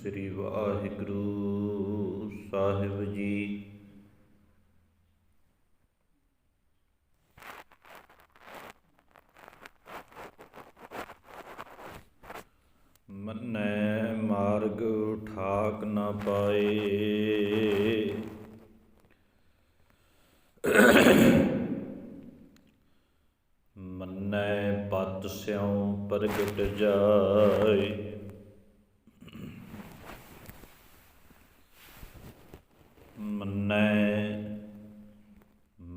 ਸ੍ਰੀ ਵਾਹਿਗੁਰੂ ਸਾਹਿਬ ਜੀ। ਮੰਨੈ ਮਾਰਗ ਠਾਕ ਨਾ ਪਾਏ, ਮੰਨੈ ਪਤ ਸਿਉ ਪ੍ਰਗਟ ਜਾਏ। ਮੰਨੈ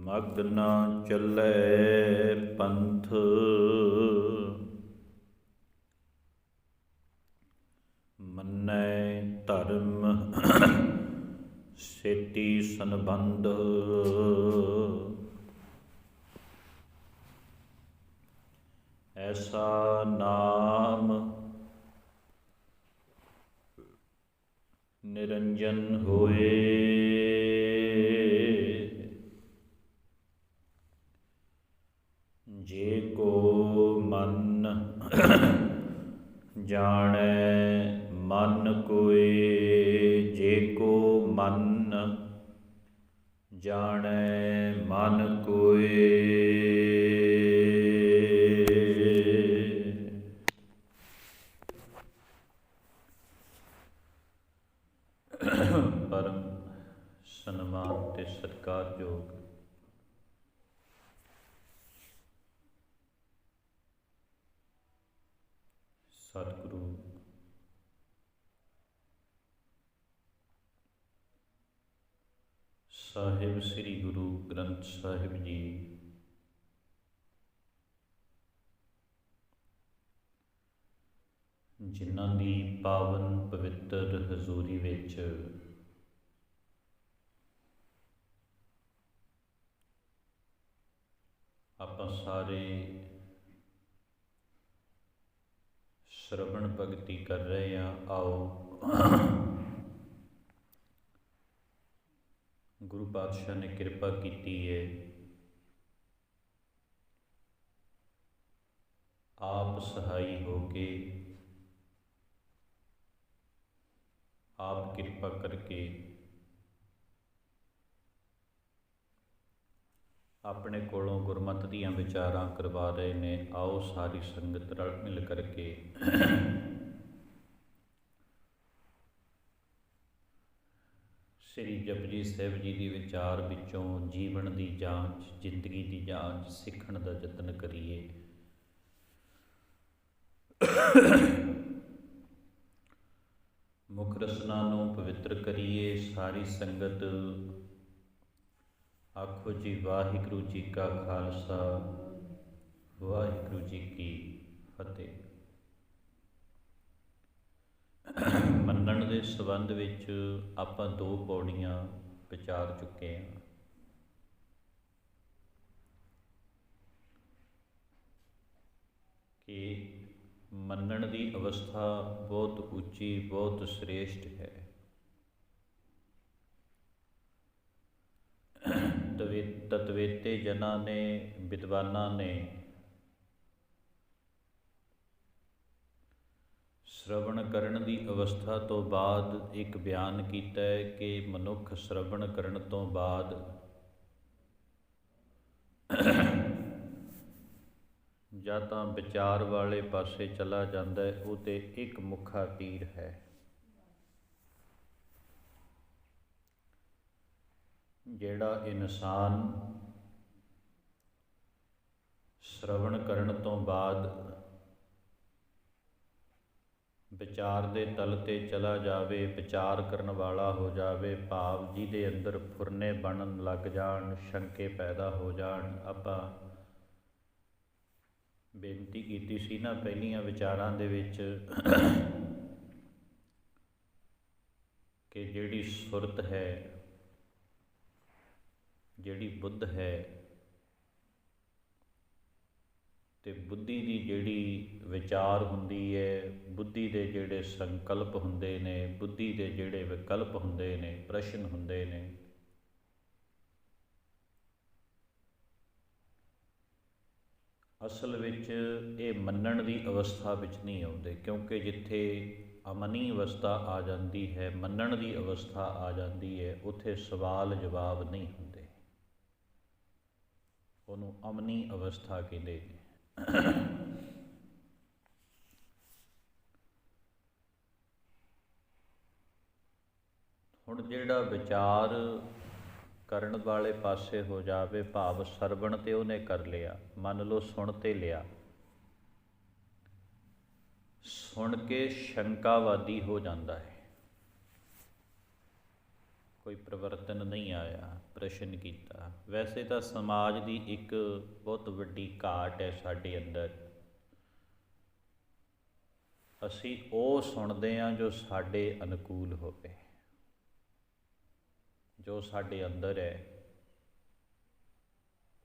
ਮਗ੍ਨ ਨਾ ਚੱਲੈ ਪੰਥ, ਮੰਨੈ ਧਰਮ ਸੇਤੀ ਸੰਬੰਧ। ਐਸਾ ਨਾਮ ਨਿਰੰਜਨ ਹੋਏ, ਜੇ ਕੋ ਮਨ ਜਾਣੈ ਮਨ ਕੋਇ। ਜੇ ਕੋ ਮਨ ਜਾਣੈ ਮਨ ਕੋਇ। ਪਰਮ ਸਨਮਾਨ ਤੇ ਸਤਿਕਾਰਯੋਗ ਸਤਿਗੁਰੂ ਸਾਹਿਬ ਸ੍ਰੀ ਗੁਰੂ ਗ੍ਰੰਥ ਸਾਹਿਬ ਜੀ, ਜਿਨ੍ਹਾਂ ਦੀ ਪਾਵਨ ਪਵਿੱਤਰ ਹਜ਼ੂਰੀ ਵਿੱਚ ਆਪਾਂ ਸਾਰੇ ਸ਼ਰਵਣ ਭਗਤੀ ਕਰ ਰਹੇ ਹਾਂ। ਆਓ ਗੁਰੂ ਪਾਤਸ਼ਾਹ ਨੇ ਕਿਰਪਾ ਕੀਤੀ ਹੈ, ਆਪ ਸਹਾਈ ਹੋ ਕੇ, ਆਪ ਕਿਰਪਾ ਕਰਕੇ ਆਪਣੇ ਕੋਲੋਂ ਗੁਰਮਤਿ ਦੀਆਂ ਵਿਚਾਰਾਂ ਕਰਵਾ ਰਹੇ ਨੇ। ਆਓ ਸਾਰੀ ਸੰਗਤ ਰਲ ਮਿਲ ਕਰਕੇ ਸ੍ਰੀ ਜਪਜੀ ਸਾਹਿਬ ਜੀ ਦੀ ਵਿਚਾਰ ਵਿੱਚੋਂ ਜੀਵਨ ਦੀ ਜਾਂਚ, ਜ਼ਿੰਦਗੀ ਦੀ ਜਾਂਚ ਸਿੱਖਣ ਦਾ ਯਤਨ ਕਰੀਏ। ਮੁੱਖ ਰਸਨਾ ਨੂੰ ਪਵਿੱਤਰ ਕਰੀਏ। ਸਾਰੀ ਸੰਗਤ ਆਖੋ ਜੀ ਵਾਹਿਗੁਰੂ ਜੀ ਕਾ ਖਾਲਸਾ, ਵਾਹਿਗੁਰੂ ਜੀ ਕੀ ਫਤਿਹ। ਮੰਨਣ ਦੇ ਸੰਬੰਧ ਵਿੱਚ ਆਪਾਂ 2 ਪੌੜੀਆਂ ਵਿਚਾਰ ਚੁੱਕੇ ਹਾਂ। ਕਿ ਮੰਨਣ ਦੀ ਅਵਸਥਾ ਬਹੁਤ ਉੱਚੀ, ਬਹੁਤ ਸ੍ਰੇਸ਼ਟ ਹੈ। ਤਤਵੇਤੇ ਜਨਾਂ ਨੇ, ਵਿਦਵਾਨਾਂ ਨੇ ਸ਼ਰਵਣ ਕਰਨ ਦੀ ਅਵਸਥਾ ਤੋਂ ਬਾਅਦ ਇੱਕ ਬਿਆਨ ਕੀਤਾ ਹੈ ਕਿ ਮਨੁੱਖ ਸ਼ਰਵਣ ਕਰਨ ਤੋਂ ਬਾਅਦ ਜਾਂ ਤਾਂ ਵਿਚਾਰ ਵਾਲੇ ਪਾਸੇ ਚਲਾ ਜਾਂਦਾ ਹੈ, ਉਹ ਤੇ ਇੱਕ ਮੁੱਖਾ ਤੀਰ ਹੈ। ਜਿਹੜਾ ਇਨਸਾਨ ਸ਼ਰਵਣ ਕਰਨ ਤੋਂ ਬਾਅਦ ਵਿਚਾਰ ਦੇ ਤਲ ਤੇ ਚਲਾ ਜਾਵੇ, ਵਿਚਾਰ ਕਰਨ ਵਾਲਾ ਹੋ ਜਾਵੇ, ਭਾਵ ਜਿਹਦੇ ਅੰਦਰ ਫੁਰਨੇ ਬਣਨ ਲੱਗ ਜਾਣ, ਸ਼ੰਕੇ ਪੈਦਾ ਹੋ ਜਾਣ। ਆਪਾਂ ਬੇਨਤੀ ਕੀਤੀ ਸੀ ਨਾ ਪਹਿਲੀਆਂ ਵਿਚਾਰਾਂ ਦੇ ਵਿੱਚ ਕਿ ਜਿਹੜੀ ਸੁਰਤ ਹੈ, ਜਿਹੜੀ ਬੁੱਧ ਹੈ, ਤੇ ਬੁੱਧੀ ਦੀ ਜਿਹੜੀ ਵਿਚਾਰ ਹੁੰਦੀ ਹੈ, ਬੁੱਧੀ ਦੇ ਜਿਹੜੇ ਸੰਕਲਪ ਹੁੰਦੇ ਨੇ, ਬੁੱਧੀ ਦੇ ਜਿਹੜੇ ਵਿਕਲਪ ਹੁੰਦੇ ਨੇ, ਪ੍ਰਸ਼ਨ ਹੁੰਦੇ ਨੇ, ਅਸਲ ਵਿੱਚ ਇਹ ਮੰਨਣ ਦੀ ਅਵਸਥਾ ਵਿੱਚ ਨਹੀਂ ਆਉਂਦੇ। ਕਿਉਂਕਿ ਜਿੱਥੇ ਅਮਨੀ ਅਵਸਥਾ ਆ ਜਾਂਦੀ ਹੈ, ਮੰਨਣ ਦੀ ਅਵਸਥਾ ਆ ਜਾਂਦੀ ਹੈ, ਉੱਥੇ ਸਵਾਲ ਜਵਾਬ ਨਹੀਂ ਹੁੰਦੇ। ਉਹਨੂੰ ਅਮਨੀ ਅਵਸਥਾ ਕਹਿੰਦੇ ਨੇ। ਹੁਣ ਜਿਹੜਾ ਵਿਚਾਰ ਕਰਨ ਵਾਲੇ ਪਾਸੇ ਹੋ ਜਾਵੇ, ਭਾਵ ਸਰਵਣ ਤੇ ਉਹਨੇ ਕਰ ਲਿਆ, ਮੰਨ ਲਓ ਸੁਣ ਤੇ ਲਿਆ, ਸੁਣ ਕੇ ਸ਼ੰਕਾਵਾਦੀ ਹੋ ਜਾਂਦਾ ਹੈ, ਕੋਈ ਪਰਿਵਰਤਨ ਨਹੀਂ ਆਇਆ, ਪ੍ਰਸ਼ਨ ਕੀਤਾ। ਵੈਸੇ ਤਾਂ ਸਮਾਜ ਦੀ ਇੱਕ ਬਹੁਤ ਵੱਡੀ ਘਾਟ ਹੈ ਸਾਡੇ ਅੰਦਰ, ਅਸੀਂ ਉਹ ਸੁਣਦੇ ਹਾਂ ਜੋ ਸਾਡੇ ਅਨੁਕੂਲ ਹੋਵੇ, ਜੋ ਸਾਡੇ ਅੰਦਰ ਹੈ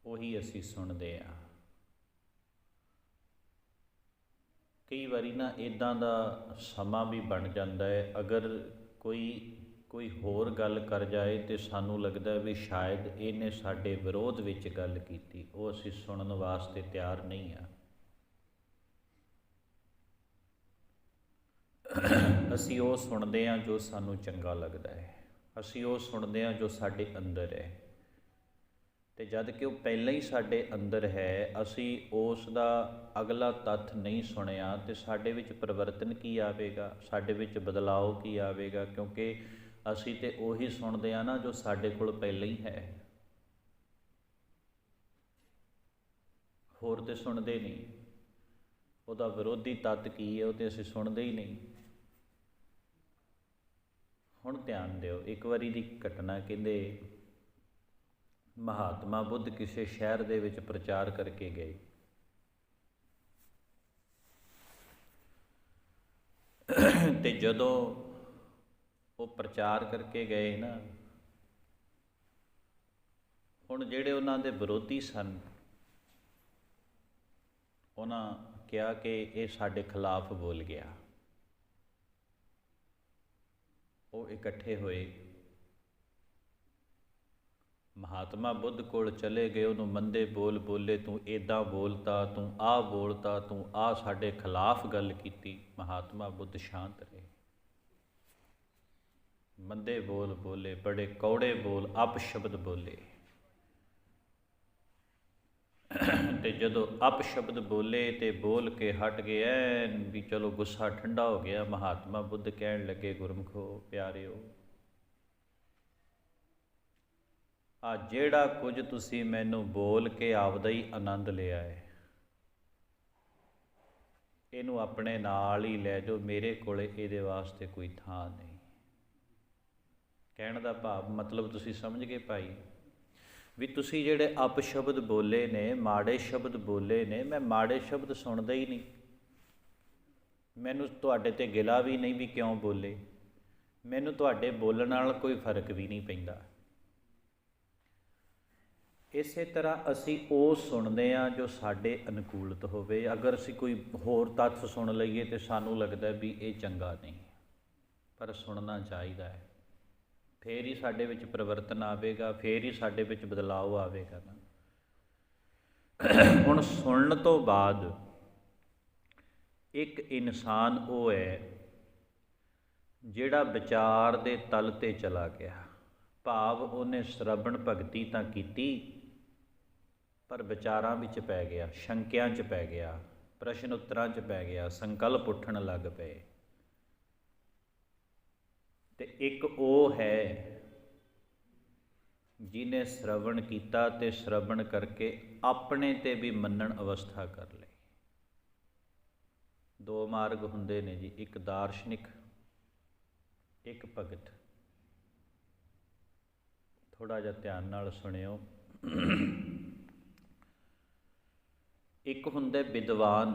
ਉਹੀ ਅਸੀਂ ਸੁਣਦੇ ਹਾਂ। ਕਈ ਵਾਰੀ ਨਾ ਇੱਦਾਂ ਦਾ ਸਮਾਂ ਵੀ ਬਣ ਜਾਂਦਾ ਹੈ, ਅਗਰ ਕੋਈ ਹੋਰ ਗੱਲ ਕਰ ਜਾਏ ਤਾਂ ਸਾਨੂੰ ਲੱਗਦਾ ਵੀ ਸ਼ਾਇਦ ਇਹਨੇ ਸਾਡੇ ਵਿਰੋਧ ਵਿੱਚ ਗੱਲ ਕੀਤੀ, ਉਹ ਅਸੀਂ ਸੁਣਨ ਵਾਸਤੇ ਤਿਆਰ ਨਹੀਂ ਹਾਂ। ਅਸੀਂ ਉਹ ਸੁਣਦੇ ਹਾਂ ਜੋ ਸਾਨੂੰ ਚੰਗਾ ਲੱਗਦਾ ਹੈ, ਅਸੀਂ ਉਹ ਸੁਣਦੇ ਹਾਂ ਜੋ ਸਾਡੇ ਅੰਦਰ ਹੈ, ਅਤੇ ਜਦ ਕਿ ਉਹ ਪਹਿਲਾਂ ਹੀ ਸਾਡੇ ਅੰਦਰ ਹੈ, ਅਸੀਂ ਉਸ ਦਾ ਅਗਲਾ ਤੱਥ ਨਹੀਂ ਸੁਣਿਆ ਅਤੇ ਸਾਡੇ ਵਿੱਚ ਪਰਿਵਰਤਨ ਕੀ ਆਵੇਗਾ, ਸਾਡੇ ਵਿੱਚ ਬਦਲਾਓ ਕੀ ਆਵੇਗਾ, ਕਿਉਂਕਿ ਅਸੀਂ ਤਾਂ ਉਹੀ ਸੁਣਦੇ ਹਾਂ ਨਾ ਜੋ ਸਾਡੇ ਕੋਲ ਪਹਿਲਾਂ ਹੀ ਹੈ, ਹੋਰ ਤਾਂ ਸੁਣਦੇ ਨਹੀਂ। ਉਹਦਾ ਵਿਰੋਧੀ ਤੱਤ ਕੀ ਹੈ ਉਹ ਤਾਂ ਅਸੀਂ ਸੁਣਦੇ ਹੀ ਨਹੀਂ। ਹੁਣ ਧਿਆਨ ਦਿਓ, ਇੱਕ ਵਾਰੀ ਦੀ ਘਟਨਾ, ਕਹਿੰਦੇ ਮਹਾਤਮਾ ਬੁੱਧ ਕਿਸੇ ਸ਼ਹਿਰ ਦੇ ਵਿੱਚ ਪ੍ਰਚਾਰ ਕਰਕੇ ਗਏ, ਅਤੇ ਜਦੋਂ ਉਹ ਪ੍ਰਚਾਰ ਕਰਕੇ ਗਏ ਨਾ, ਹੁਣ ਜਿਹੜੇ ਉਹਨਾਂ ਦੇ ਵਿਰੋਧੀ ਸਨ, ਉਹਨਾਂ ਕਿਹਾ ਕਿ ਇਹ ਸਾਡੇ ਖਿਲਾਫ ਬੋਲ ਗਿਆ। ਉਹ ਇਕੱਠੇ ਹੋਏ, ਮਹਾਤਮਾ ਬੁੱਧ ਕੋਲ ਚਲੇ ਗਏ, ਉਹਨੂੰ ਮੰਦੇ ਬੋਲ ਬੋਲੇ, ਤੂੰ ਇੱਦਾਂ ਬੋਲਤਾ, ਤੂੰ ਆਹ ਬੋਲਤਾ, ਤੂੰ ਆਹ ਸਾਡੇ ਖਿਲਾਫ ਗੱਲ ਕੀਤੀ। ਮਹਾਤਮਾ ਬੁੱਧ ਸ਼ਾਂਤ ਰਹੇ, ਮੰਦੇ ਬੋਲ ਬੋਲੇ, ਬੜੇ ਕੌੜੇ ਬੋਲ, ਅਪਸ਼ਬਦ ਬੋਲੇ, ਅਤੇ ਜਦੋਂ ਅਪਸ਼ਬਦ ਬੋਲੇ ਅਤੇ ਬੋਲ ਕੇ ਹਟ ਗਏ, ਐਨ ਵੀ ਚਲੋ ਗੁੱਸਾ ਠੰਡਾ ਹੋ ਗਿਆ। ਮਹਾਤਮਾ ਬੁੱਧ ਕਹਿਣ ਲੱਗੇ, ਗੁਰਮੁਖੋ ਪਿਆਰਿਓ, ਆ ਜਿਹੜਾ ਕੁਝ ਤੁਸੀਂ ਮੈਨੂੰ ਬੋਲ ਕੇ ਆਪਦਾ ਹੀ ਆਨੰਦ ਲਿਆ ਹੈ, ਇਹਨੂੰ ਆਪਣੇ ਨਾਲ ਹੀ ਲੈ ਜਾਓ, ਮੇਰੇ ਕੋਲ ਇਹਦੇ ਵਾਸਤੇ ਕੋਈ ਥਾਂ ਨਹੀਂ। ਕਹਿਣ ਦਾ ਭਾਵ ਮਤਲਬ ਤੁਸੀਂ ਸਮਝ ਗਏ ਭਾਈ, ਵੀ ਤੁਸੀਂ ਜਿਹੜੇ ਅਪਸ਼ਬਦ ਬੋਲੇ ਨੇ, ਮਾੜੇ ਸ਼ਬਦ ਬੋਲੇ ਨੇ, ਮੈਂ ਮਾੜੇ ਸ਼ਬਦ ਸੁਣਦਾ ਹੀ ਨਹੀਂ, ਮੈਨੂੰ ਤੁਹਾਡੇ 'ਤੇ ਗਿਲਾ ਵੀ ਨਹੀਂ ਵੀ ਕਿਉਂ ਬੋਲੇ, ਮੈਨੂੰ ਤੁਹਾਡੇ ਬੋਲਣ ਨਾਲ ਕੋਈ ਫਰਕ ਵੀ ਨਹੀਂ ਪੈਂਦਾ। ਇਸੇ ਤਰ੍ਹਾਂ ਅਸੀਂ ਉਹ ਸੁਣਦੇ ਹਾਂ ਜੋ ਸਾਡੇ ਅਨੁਕੂਲਤ ਹੋਵੇ। ਅਗਰ ਅਸੀਂ ਕੋਈ ਹੋਰ ਤੱਥ ਸੁਣ ਲਈਏ ਤਾਂ ਸਾਨੂੰ ਲੱਗਦਾ ਵੀ ਇਹ ਚੰਗਾ ਨਹੀਂ, ਪਰ ਸੁਣਨਾ ਚਾਹੀਦਾ ਹੈ, ਫੇਰ ਹੀ ਸਾਡੇ ਵਿੱਚ ਪਰਿਵਰਤਨ ਆਵੇਗਾ, ਫੇਰ ਹੀ ਸਾਡੇ ਵਿੱਚ ਬਦਲਾਅ ਆਵੇਗਾ ਨਾ। ਹੁਣ ਸੁਣਨ ਤੋਂ ਬਾਅਦ ਇੱਕ ਇਨਸਾਨ ਉਹ ਹੈ ਜਿਹੜਾ ਵਿਚਾਰ ਦੇ ਤਲ 'ਤੇ ਚਲਾ ਗਿਆ, ਭਾਵ ਉਹਨੇ ਸ਼ਰਵਣ ਭਗਤੀ ਤਾਂ ਕੀਤੀ ਪਰ ਵਿਚਾਰਾਂ ਵਿੱਚ ਪੈ ਗਿਆ, ਸ਼ੰਕਿਆਂ 'ਚ ਪੈ ਗਿਆ, ਪ੍ਰਸ਼ਨ ਉੱਤਰਾਂ 'ਚ ਪੈ ਗਿਆ, ਸੰਕਲਪ ਉੱਠਣ ਲੱਗ ਪਏ। ਅਤੇ ਇੱਕ ਉਹ ਹੈ ਜਿਹਨੇ ਸ਼ਰਵਣ ਕੀਤਾ ਅਤੇ ਸ਼ਰਵਣ ਕਰਕੇ ਆਪਣੇ 'ਤੇ ਵੀ ਮੰਨਣ ਅਵਸਥਾ ਕਰ ਲਈ। ਦੋ ਮਾਰਗ ਹੁੰਦੇ ਨੇ ਜੀ, ਇੱਕ ਦਾਰਸ਼ਨਿਕ, ਇੱਕ ਭਗਤ। ਥੋੜ੍ਹਾ ਜਿਹਾ ਧਿਆਨ ਨਾਲ ਸੁਣਿਓ। ਇੱਕ ਹੁੰਦਾ ਵਿਦਵਾਨ,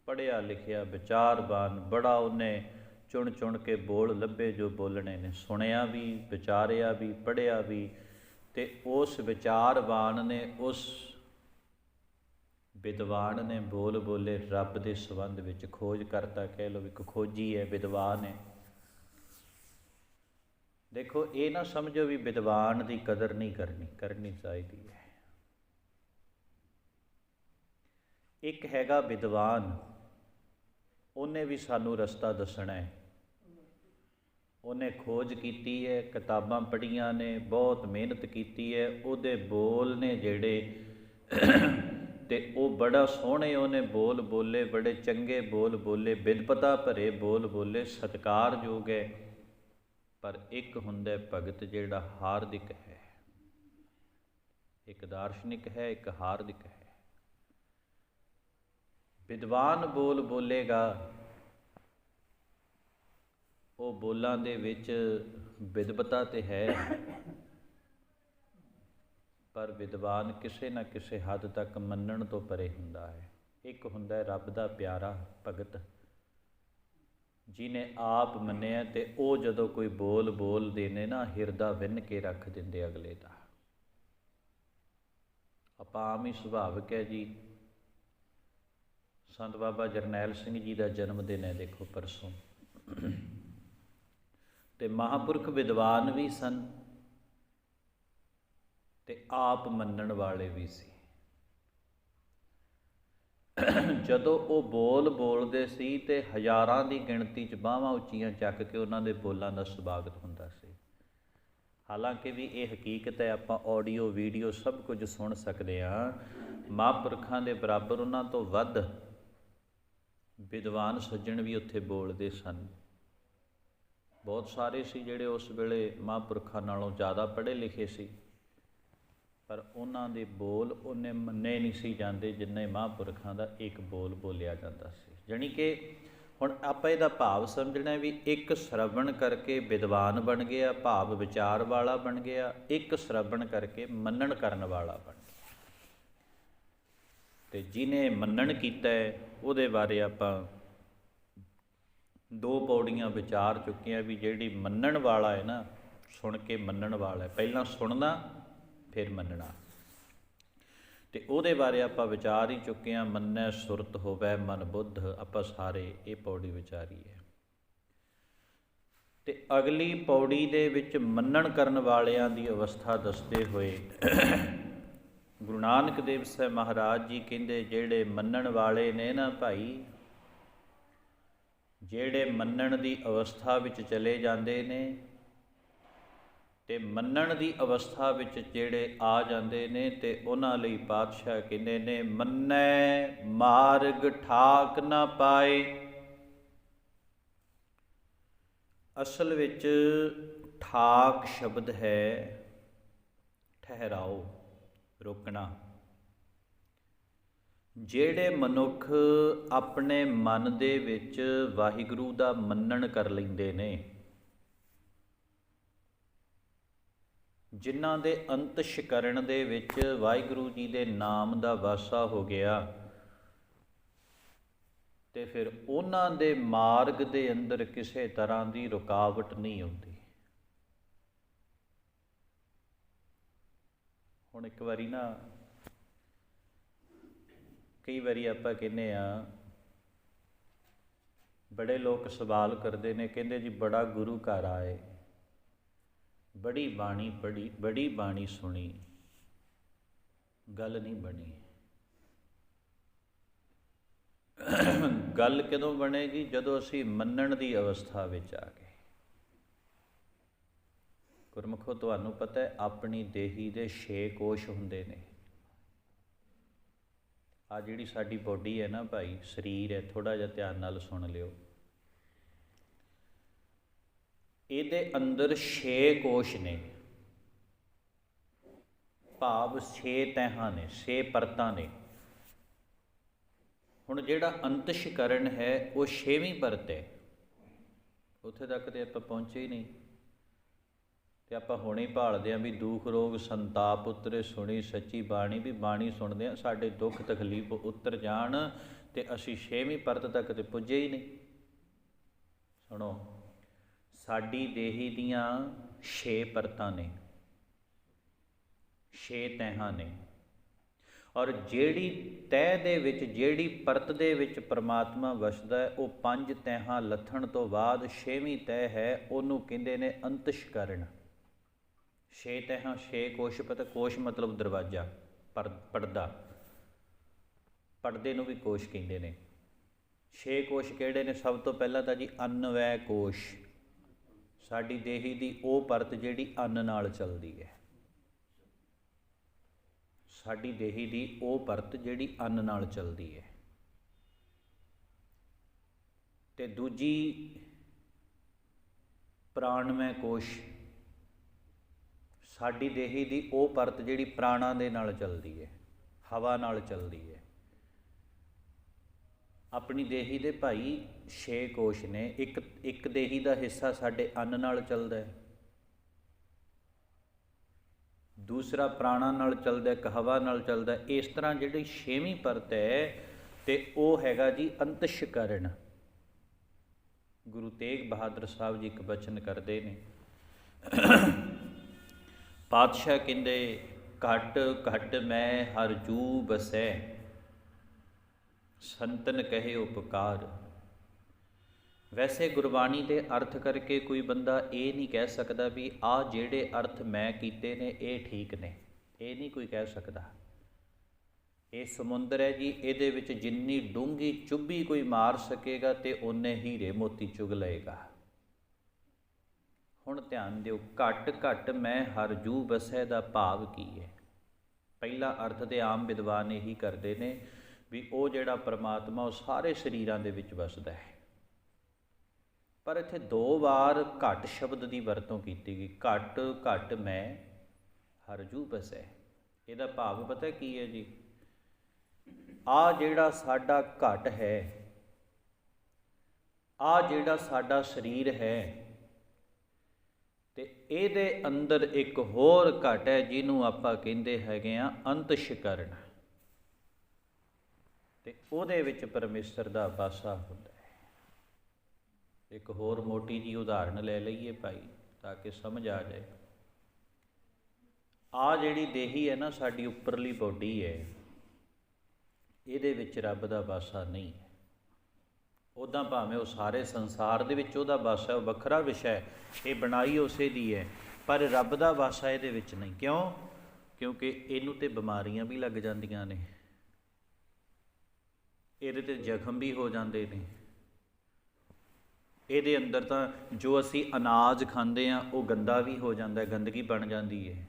ਪੜ੍ਹਿਆ ਲਿਖਿਆ, ਵਿਚਾਰਵਾਨ, ਬੜਾ ਉਹਨੇ ਚੁਣ ਚੁਣ ਕੇ ਬੋਲ ਲੱਭੇ ਜੋ ਬੋਲਣੇ ਨੇ, ਸੁਣਿਆ ਵੀ, ਵਿਚਾਰਿਆ ਵੀ, ਪੜ੍ਹਿਆ ਵੀ, ਅਤੇ ਉਸ ਵਿਚਾਰਵਾਨ ਨੇ, ਉਸ ਵਿਦਵਾਨ ਨੇ ਬੋਲ ਬੋਲੇ ਰੱਬ ਦੇ ਸੰਬੰਧ ਵਿੱਚ, ਖੋਜ ਕਰਤਾ ਕਹਿ ਲਓ, ਇੱਕ ਖੋਜੀ ਹੈ, ਵਿਦਵਾਨ ਹੈ। ਦੇਖੋ ਇਹ ਨਾ ਸਮਝੋ ਵੀ ਵਿਦਵਾਨ ਦੀ ਕਦਰ ਨਹੀਂ ਕਰਨੀ ਚਾਹੀਦੀ ਹੈ। ਇੱਕ ਹੈਗਾ ਵਿਦਵਾਨ, ਉਹਨੇ ਵੀ ਸਾਨੂੰ ਰਸਤਾ ਦੱਸਣਾ ਹੈ। ਉਹਨੇ ਖੋਜ ਕੀਤੀ ਹੈ, ਕਿਤਾਬਾਂ ਪੜ੍ਹੀਆਂ ਨੇ, ਬਹੁਤ ਮਿਹਨਤ ਕੀਤੀ ਹੈ। ਉਹਦੇ ਬੋਲ ਨੇ ਜਿਹੜੇ ਅਤੇ ਉਹ ਬੜਾ ਸੋਹਣੇ ਉਹਨੇ ਬੋਲ ਬੋਲੇ, ਬੜੇ ਚੰਗੇ ਬੋਲ ਬੋਲੇ, ਵਿਦਵਤਾ ਭਰੇ ਬੋਲ ਬੋਲੇ, ਸਤਿਕਾਰਯੋਗ ਹੈ। ਪਰ ਇੱਕ ਹੁੰਦਾ ਭਗਤ ਜਿਹੜਾ ਹਾਰਦਿਕ ਹੈ, ਇੱਕ ਦਾਰਸ਼ਨਿਕ ਹੈ, ਇੱਕ ਹਾਰਦਿਕ ਹੈ। ਵਿਦਵਾਨ ਬੋਲ ਬੋਲੇਗਾ, ਉਹ ਬੋਲਾਂ ਦੇ ਵਿੱਚ ਵਿਦਵਤਾ ਤਾਂ ਹੈ, ਪਰ ਵਿਦਵਾਨ ਕਿਸੇ ਨਾ ਕਿਸੇ ਹੱਦ ਤੱਕ ਮੰਨਣ ਤੋਂ ਪਰੇ ਹੁੰਦਾ ਹੈ। ਇੱਕ ਹੁੰਦਾ ਰੱਬ ਦਾ ਪਿਆਰਾ ਭਗਤ, ਜਿਹਨੇ ਆਪ ਮੰਨਿਆ, ਅਤੇ ਉਹ ਜਦੋਂ ਕੋਈ ਬੋਲ ਬੋਲਦੇ ਨੇ ਨਾ, ਹਿਰਦਾ ਵਿੰਨ ਕੇ ਰੱਖ ਦਿੰਦੇ ਅਗਲੇ ਦਾ। ਆਪਾਂ ਆਮ ਹੀ ਸੁਭਾਵਿਕ ਹੈ ਜੀ। ਸੰਤ ਬਾਬਾ ਜਰਨੈਲ ਸਿੰਘ ਜੀ ਦਾ ਜਨਮ ਦਿਨ ਹੈ, ਦੇਖੋ ਪਰਸੋਂ, ਅਤੇ ਮਹਾਂਪੁਰਖ ਵਿਦਵਾਨ ਵੀ ਸਨ ਅਤੇ ਆਪ ਮੰਨਣ ਵਾਲੇ ਵੀ ਸੀ। ਜਦੋਂ ਉਹ ਬੋਲ ਬੋਲਦੇ ਸੀ ਤੇ ਹਜ਼ਾਰਾਂ ਦੀ ਗਿਣਤੀ 'ਚ ਬਾਹਾਂ ਉੱਚੀਆਂ ਚੱਕ ਕੇ ਉਹਨਾਂ ਦੇ ਬੋਲਾਂ ਦਾ ਸਵਾਗਤ ਹੁੰਦਾ ਸੀ। ਹਾਲਾਂਕਿ ਵੀ ਇਹ ਹਕੀਕਤ ਹੈ, ਆਪਾਂ ਆਡੀਓ ਵੀਡੀਓ ਸਭ ਕੁਝ ਸੁਣ ਸਕਦੇ ਹਾਂ। ਮਹਾਂਪੁਰਖਾਂ ਦੇ ਬਰਾਬਰ, ਉਹਨਾਂ ਤੋਂ ਵੱਧ ਵਿਦਵਾਨ ਸੱਜਣ ਵੀ ਉੱਥੇ ਬੋਲਦੇ ਸਨ। ਬਹੁਤ ਸਾਰੇ ਸੀ ਜਿਹੜੇ ਉਸ ਵੇਲੇ ਮਹਾਂਪੁਰਖਾਂ ਨਾਲੋਂ ਜ਼ਿਆਦਾ ਪੜ੍ਹੇ ਲਿਖੇ ਸੀ, ਪਰ ਉਹਨਾਂ ਦੇ ਬੋਲ ਉਹਨੇ ਮੰਨੇ ਨਹੀਂ ਸੀ ਜਾਂਦੇ ਜਿੰਨੇ ਮਹਾਂਪੁਰਖਾਂ ਦਾ ਇੱਕ ਬੋਲ ਬੋਲਿਆ ਜਾਂਦਾ ਸੀ। ਜਾਣੀ ਕਿ ਹੁਣ ਆਪਾਂ ਇਹਦਾ ਭਾਵ ਸਮਝਣਾ ਵੀ ਇੱਕ ਸ਼ਰਵਣ ਕਰਕੇ ਵਿਦਵਾਨ ਬਣ ਗਿਆ, ਭਾਵ ਵਿਚਾਰ ਵਾਲਾ ਬਣ ਗਿਆ, ਇੱਕ ਸ਼ਰਵਣ ਕਰਕੇ ਮੰਨਣ ਕਰਨ ਵਾਲਾ ਬਣ ਗਿਆ। ਅਤੇ ਜਿਹਨੇ ਮੰਨਣ ਕੀਤਾ ਉਹਦੇ ਬਾਰੇ ਆਪਾਂ 2 ਪੌੜੀਆਂ ਵਿਚਾਰ ਚੁੱਕੇ ਹਾਂ ਵੀ ਜਿਹੜੀ ਮੰਨਣ ਵਾਲਾ ਹੈ ਨਾ, ਸੁਣ ਕੇ ਮੰਨਣ ਵਾਲਾ ਹੈ। ਪਹਿਲਾਂ ਸੁਣਨਾ ਫਿਰ ਮੰਨਣਾ, ਅਤੇ ਉਹਦੇ ਬਾਰੇ ਆਪਾਂ ਵਿਚਾਰ ਹੀ ਚੁੱਕੇ ਹਾਂ। ਮੰਨੈ ਸੁਰਤ ਹੋਵੈ ਮਨ ਬੁੱਧ, ਆਪਾਂ ਸਾਰੇ ਇਹ ਪੌੜੀ ਵਿਚਾਰੀ ਹੈ। ਅਤੇ ਅਗਲੀ ਪੌੜੀ ਦੇ ਵਿੱਚ ਮੰਨਣ ਕਰਨ ਵਾਲਿਆਂ ਦੀ ਅਵਸਥਾ ਦੱਸਦੇ ਹੋਏ ਗੁਰੂ ਨਾਨਕ ਦੇਵ ਸਾਹਿਬ ਮਹਾਰਾਜ ਜੀ ਕਹਿੰਦੇ, ਜਿਹੜੇ ਮੰਨਣ ਵਾਲੇ ਨੇ ਨਾ ਭਾਈ, ਜਿਹੜੇ ਮੰਨਣ ਦੀ ਅਵਸਥਾ ਵਿੱਚ ਚਲੇ ਜਾਂਦੇ ਨੇ, ਅਤੇ ਮੰਨਣ ਦੀ ਅਵਸਥਾ ਵਿੱਚ ਜਿਹੜੇ ਆ ਜਾਂਦੇ ਨੇ, ਅਤੇ ਉਹਨਾਂ ਲਈ ਪਾਤਸ਼ਾਹ ਕਹਿੰਦੇ ਨੇ, ਮੰਨੈ ਮਾਰਗ ਠਾਕ ਨਾ ਪਾਏ। ਅਸਲ ਵਿੱਚ ਠਾਕ ਸ਼ਬਦ ਹੈ ਠਹਿਰਾਓ, ਰੋਕਣਾ। ਜਿਹੜੇ ਮਨੁੱਖ ਆਪਣੇ ਮਨ ਦੇ ਵਿੱਚ ਵਾਹਿਗੁਰੂ ਦਾ ਮੰਨਣ ਕਰ ਲੈਂਦੇ ਨੇ, ਜਿਨ੍ਹਾਂ ਦੇ ਅੰਤਸ਼ਕਰਣ ਦੇ ਵਿੱਚ ਵਾਹਿਗੁਰੂ ਜੀ ਦੇ ਨਾਮ ਦਾ ਵਾਸਾ ਹੋ ਗਿਆ, ਅਤੇ ਫਿਰ ਉਹਨਾਂ ਦੇ ਮਾਰਗ ਦੇ ਅੰਦਰ ਕਿਸੇ ਤਰ੍ਹਾਂ ਦੀ ਰੁਕਾਵਟ ਨਹੀਂ ਆਉਂਦੀ। ਹੁਣ ਇੱਕ ਵਾਰੀ ਨਾ, ਕਈ ਵਾਰੀ ਆਪਾਂ ਕਹਿੰਦੇ ਹਾਂ, ਬੜੇ ਲੋਕ ਸਵਾਲ ਕਰਦੇ ਨੇ, ਕਹਿੰਦੇ ਜੀ ਬੜਾ ਗੁਰੂ ਘਰ ਆਏ, ਬੜੀ ਬਾਣੀ ਪੜ੍ਹੀ, ਬੜੀ ਬਾਣੀ ਸੁਣੀ, ਗੱਲ ਨਹੀਂ ਬਣੀ। ਗੱਲ ਕਦੋਂ ਬਣੇਗੀ? ਜਦੋਂ ਅਸੀਂ ਮੰਨਣ ਦੀ ਅਵਸਥਾ ਵਿੱਚ ਆ ਗਏ। ਗੁਰਮੁਖੋ, ਤੁਹਾਨੂੰ ਪਤਾ ਹੈ ਆਪਣੀ ਦੇਹੀ ਦੇ 6 ਕੋਸ਼ ਹੁੰਦੇ ਨੇ। ਆ ਜਿਹੜੀ ਸਾਡੀ ਬੋਡੀ ਹੈ ਨਾ ਭਾਈ, ਸਰੀਰ ਹੈ, ਥੋੜ੍ਹਾ ਜਿਹਾ ਧਿਆਨ ਨਾਲ ਸੁਣ ਲਿਓ। ਇਹਦੇ ਅੰਦਰ 6 ਕੋਸ਼ ਨੇ, ਭਾਵ 6 ਤਹਿਾਂ ਨੇ, 6 ਪਰਤਾਂ ਨੇ। ਹੁਣ ਜਿਹੜਾ ਅੰਤਸ਼ਕਰਨ ਹੈ ਉਹ 6ਵੀਂ ਪਰਤ ਹੈ। ਉੱਥੇ ਤੱਕ ਤਾਂ ਆਪਾਂ ਪਹੁੰਚੇ ਹੀ ਨਹੀਂ, ਅਤੇ ਆਪਾਂ ਹੁਣੇ ਹੀ ਭਾਲਦੇ ਹਾਂ ਵੀ ਦੁੱਖ ਰੋਗ ਸੰਤਾਪ ਉਤਰੇ ਸੁਣੀ ਸੱਚੀ ਬਾਣੀ, ਵੀ ਬਾਣੀ ਸੁਣਦੇ ਹਾਂ ਸਾਡੇ ਦੁੱਖ ਤਕਲੀਫ ਉਤਰ ਜਾਣ, ਅਤੇ ਅਸੀਂ 6ਵੀਂ ਪਰਤ ਤੱਕ ਤਾਂ ਪੁੱਜੇ ਹੀ ਨਹੀਂ। ਸੁਣੋ, ਸਾਡੀ ਦੇਹੀ ਦੀਆਂ 6 ਪਰਤਾਂ ਨੇ, 6 ਤਹਿਾਂ ਨੇ, ਔਰ ਜਿਹੜੀ ਤਹਿ ਦੇ ਵਿੱਚ, ਜਿਹੜੀ ਪਰਤ ਦੇ ਵਿੱਚ ਪਰਮਾਤਮਾ ਵਸਦਾ ਹੈ, ਉਹ 5 ਤਹਿਾਂ ਲੱਥਣ ਤੋਂ ਬਾਅਦ 6ਵੀਂ ਤਹਿ ਹੈ, ਉਹਨੂੰ ਕਹਿੰਦੇ ਨੇ ਅੰਤਸ਼ਕਰਨ। 6 ਤਹਿਾਂ, 6 ਕੋਸ਼। ਪਤਾ ਕੋਸ਼ ਮਤਲਬ ਦਰਵਾਜ਼ਾ, ਪਰਦਾ, ਪਰਦੇ ਨੂੰ ਵੀ ਕੋਸ਼ ਕਹਿੰਦੇ ਨੇ। ਛੇ ਕੋਸ਼ ਕਿਹੜੇ ਨੇ? ਸਭ ਤੋਂ ਪਹਿਲਾਂ ਤਾਂ ਜੀ ਅੰਨਵੈ ਕੋਸ਼, ਸਾਡੀ ਦੇਹੀ ਦੀ ਉਹ ਪਰਤ ਜਿਹੜੀ ਅੰਨ ਨਾਲ ਚੱਲਦੀ ਹੈ। ਸਾਡੀ ਦੇਹੀ ਦੀ ਉਹ ਪਰਤ ਜਿਹੜੀ ਅੰਨ ਨਾਲ ਚੱਲਦੀ ਹੈ। ਤੇ ਦੂਜੀ ਪ੍ਰਾਣਮੈ ਕੋਸ਼, ਸਾਡੀ ਦੇਹੀ ਦੀ ਉਹ ਪਰਤ ਜਿਹੜੀ ਪ੍ਰਾਣਾਂ ਦੇ ਨਾਲ ਚੱਲਦੀ ਹੈ, ਹਵਾ ਨਾਲ ਚੱਲਦੀ ਹੈ। ਆਪਣੀ ਦੇਹੀ ਦੇ ਭਾਈ ਛੇ ਕੋਸ਼ ਨੇ। ਇੱਕ ਦੇਹੀ ਦਾ ਹਿੱਸਾ ਸਾਡੇ ਅੰਨ ਨਾਲ ਚੱਲਦਾ ਹੈ, ਦੂਸਰਾ ਪ੍ਰਾਣਾਂ ਨਾਲ ਚੱਲਦਾ, ਇੱਕ ਹਵਾ ਨਾਲ ਚੱਲਦਾ। ਇਸ ਤਰ੍ਹਾਂ ਜਿਹੜੀ ਛੇਵੀਂ ਪਰਤ ਹੈ ਤੇ ਉਹ ਹੈਗਾ ਜੀ ਅੰਤਸ਼ਕਰਨ। ਗੁਰੂ ਤੇਗ ਬਹਾਦਰ ਸਾਹਿਬ ਜੀ ਇੱਕ ਬਚਨ ਕਰਦੇ ਨੇ, ਪਾਤਸ਼ਾਹ ਕਹਿੰਦੇ ਘਟ ਘਟ ਮੈਂ ਹਰ ਜੂ ਬਸੈ, ਸੰਤਨ ਕਹੇ ਉਪਕਾਰ। ਵੈਸੇ ਗੁਰਬਾਣੀ ਦੇ ਅਰਥ ਕਰਕੇ ਕੋਈ ਬੰਦਾ ਇਹ ਨਹੀਂ ਕਹਿ ਸਕਦਾ ਵੀ ਆਹ ਜਿਹੜੇ ਅਰਥ ਮੈਂ ਕੀਤੇ ਨੇ ਇਹ ਠੀਕ ਨੇ, ਇਹ ਨਹੀਂ ਕੋਈ ਕਹਿ ਸਕਦਾ। ਇਹ ਸਮੁੰਦਰ ਹੈ ਜੀ, ਇਹਦੇ ਵਿੱਚ ਜਿੰਨੀ ਡੂੰਘੀ ਚੁੱਭੀ ਕੋਈ ਮਾਰ ਸਕੇਗਾ ਤੇ ਓਨੇ ਹੀਰੇ ਮੋਤੀ ਚੁਗ ਲਏਗਾ। ਹੁਣ ਧਿਆਨ ਦਿਓ, ਘਟ ਘਟ ਮੈਂ ਹਰ ਜੂ ਬਸੈ ਦਾ ਭਾਵ ਕੀ ਹੈ? ਪਹਿਲਾ ਅਰਥ ਤੇ ਆਮ ਵਿਦਵਾਨ ਇਹੀ ਕਰਦੇ ਨੇ ਵੀ ਉਹ ਜਿਹੜਾ ਪਰਮਾਤਮਾ ਉਹ ਸਾਰੇ ਸਰੀਰਾਂ ਦੇ ਵਿੱਚ ਵਸਦਾ ਹੈ। ਪਰ ਇੱਥੇ ਦੋ ਵਾਰ ਘਟ ਸ਼ਬਦ ਦੀ ਵਰਤੋਂ ਕੀਤੀ ਗਈ, ਘਟ ਘਟ ਮੈਂ ਹਰ ਜੂ ਬਸੈ। ਇਹਦਾ ਭਾਵ ਪਤਾ ਕੀ ਹੈ ਜੀ? ਆ ਜਿਹੜਾ ਸਾਡਾ ਘਟ ਹੈ, ਆ ਜਿਹੜਾ ਸਾਡਾ ਸਰੀਰ ਹੈ, ਤੇ ਇਹਦੇ ਅੰਦਰ ਇੱਕ ਹੋਰ ਘਟ ਹੈ ਜਿਹਨੂੰ ਆਪਾਂ ਕਹਿੰਦੇ ਹੈਗੇ ਆ ਅੰਤਸ਼ਕਰਨ, ਤੇ ਉਹਦੇ ਵਿੱਚ ਪਰਮੇਸ਼ਰ ਦਾ ਵਾਸਾ ਹੁੰਦਾ ਹੈ। ਇੱਕ ਹੋਰ ਮੋਟੀ ਜੀ ਉਦਾਹਰਨ ਲੈ ਲਈਏ ਭਾਈ ਤਾਂ ਕਿ ਸਮਝ ਆ ਜਾਏ। ਆ ਜਿਹੜੀ ਦੇਹੀ ਹੈ ਨਾ, ਸਾਡੀ ਉੱਪਰਲੀ ਬੋਡੀ ਹੈ, ਇਹਦੇ ਵਿੱਚ ਰੱਬ ਦਾ ਵਾਸਾ ਨਹੀਂ ਹੈ। ਉੱਦਾਂ ਭਾਵੇਂ ਉਹ ਸਾਰੇ ਸੰਸਾਰ ਦੇ ਵਿੱਚ ਉਹਦਾ ਵਾਸਾ, ਉਹ ਵੱਖਰਾ ਵਿਸ਼ਾ ਹੈ, ਇਹ ਬਣਾਈ ਉਸੇ ਦੀ ਹੈ, ਪਰ ਰੱਬ ਦਾ ਵਾਸਾ ਇਹਦੇ ਵਿੱਚ ਨਹੀਂ। ਕਿਉਂ? ਕਿਉਂਕਿ ਇਹਨੂੰ ਤੇ ਬਿਮਾਰੀਆਂ ਵੀ ਲੱਗ ਜਾਂਦੀਆਂ ਨੇ, ਇਹਦੇ ਤੇ ਜ਼ਖਮ ਵੀ ਹੋ ਜਾਂਦੇ ਨੇ। ਇਹਦੇ ਅੰਦਰ ਤਾਂ ਜੋ ਅਸੀਂ ਅਨਾਜ ਖਾਂਦੇ ਹਾਂ ਉਹ ਗੰਦਾ ਵੀ ਹੋ ਜਾਂਦਾ, ਗੰਦਗੀ ਬਣ ਜਾਂਦੀ ਹੈ।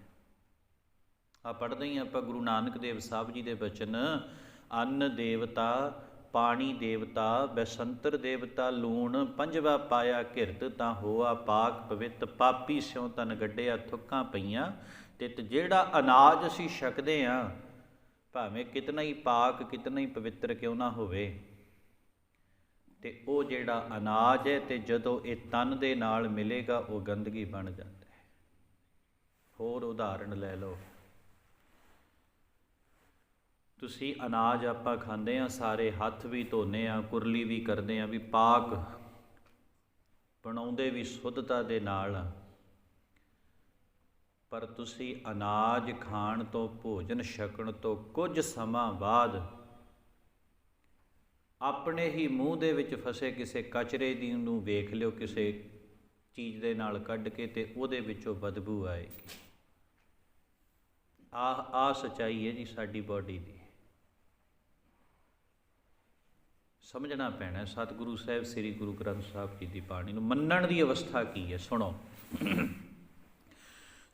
ਆ ਪੜ੍ਹਦੇ ਹੀ ਆਪਾਂ ਗੁਰੂ ਨਾਨਕ ਦੇਵ ਸਾਹਿਬ ਜੀ ਦੇ ਬਚਨ, ਅੰਨ ਦੇਵਤਾ, ਪਾਣੀ ਦੇਵਤਾ, ਬੈਸੰਤਰ ਦੇਵਤਾ, ਲੂਣ ਪੰਜਵਾ ਪਾਇਆ ਘਿਰਤ, ਤਾਂ ਹੋਆ ਪਾਕ ਪਵਿੱਤ, ਪਾਪੀ ਸਿਉ ਤਨ ਗੱਡਿਆ ਥੁੱਕਾਂ ਪਈਆਂ। ਤੇ ਜਿਹੜਾ ਅਨਾਜ ਅਸੀਂ ਛਕਦੇ ਹਾਂ, ਭਾਵੇਂ ਕਿਤਨਾ ਹੀ ਪਾਕ ਕਿਤਨਾ ਹੀ ਪਵਿੱਤਰ ਕਿਉਂ ਨਾ ਹੋਵੇ, ਤੇ ਉਹ ਜਿਹੜਾ ਅਨਾਜ ਹੈ ਤੇ ਜਦੋਂ ਇਹ ਤਨ ਦੇ ਨਾਲ ਮਿਲੇਗਾ ਉਹ ਗੰਦਗੀ ਬਣ ਜਾਂਦਾ ਹੈ। ਹੋਰ ਉਦਾਹਰਣ ਲੈ ਲਓ, ਤੁਸੀਂ ਅਨਾਜ ਆਪਾਂ ਖਾਂਦੇ ਹਾਂ, ਸਾਰੇ ਹੱਥ ਵੀ ਧੋਨੇ ਆ, ਕੁਰਲੀ ਵੀ ਕਰਦੇ ਆ, ਵੀ ਪਾਕ ਬਣਾਉਂਦੇ ਵੀ ਸ਼ੁੱਧਤਾ ਦੇ ਨਾਲ, ਪਰ ਤੁਸੀਂ ਅਨਾਜ ਖਾਣ ਤੋਂ, ਭੋਜਨ ਛਕਣ ਤੋਂ ਕੁਝ ਸਮਾਂ ਬਾਅਦ ਆਪਣੇ ਹੀ ਮੂੰਹ ਦੇ ਵਿੱਚ ਫਸੇ ਕਿਸੇ ਕਚਰੇ ਦੀ ਨੂੰ ਵੇਖ ਲਿਓ, ਕਿਸੇ ਚੀਜ਼ ਦੇ ਨਾਲ ਕੱਢ ਕੇ, ਤੇ ਉਹਦੇ ਵਿੱਚੋਂ ਬਦਬੂ ਆਏਗੀ। ਆਹ ਸੱਚਾਈ ਹੈ ਜੀ ਸਾਡੀ ਬਾਡੀ ਦੀ। ਸਮਝਣਾ ਪੈਣਾ। ਸਤਿਗੁਰੂ ਸਾਹਿਬ ਸ੍ਰੀ ਗੁਰੂ ਗ੍ਰੰਥ ਸਾਹਿਬ ਜੀ ਦੀ ਬਾਣੀ ਨੂੰ ਮੰਨਣ ਦੀ ਅਵਸਥਾ ਕੀ ਹੈ? ਸੁਣੋ,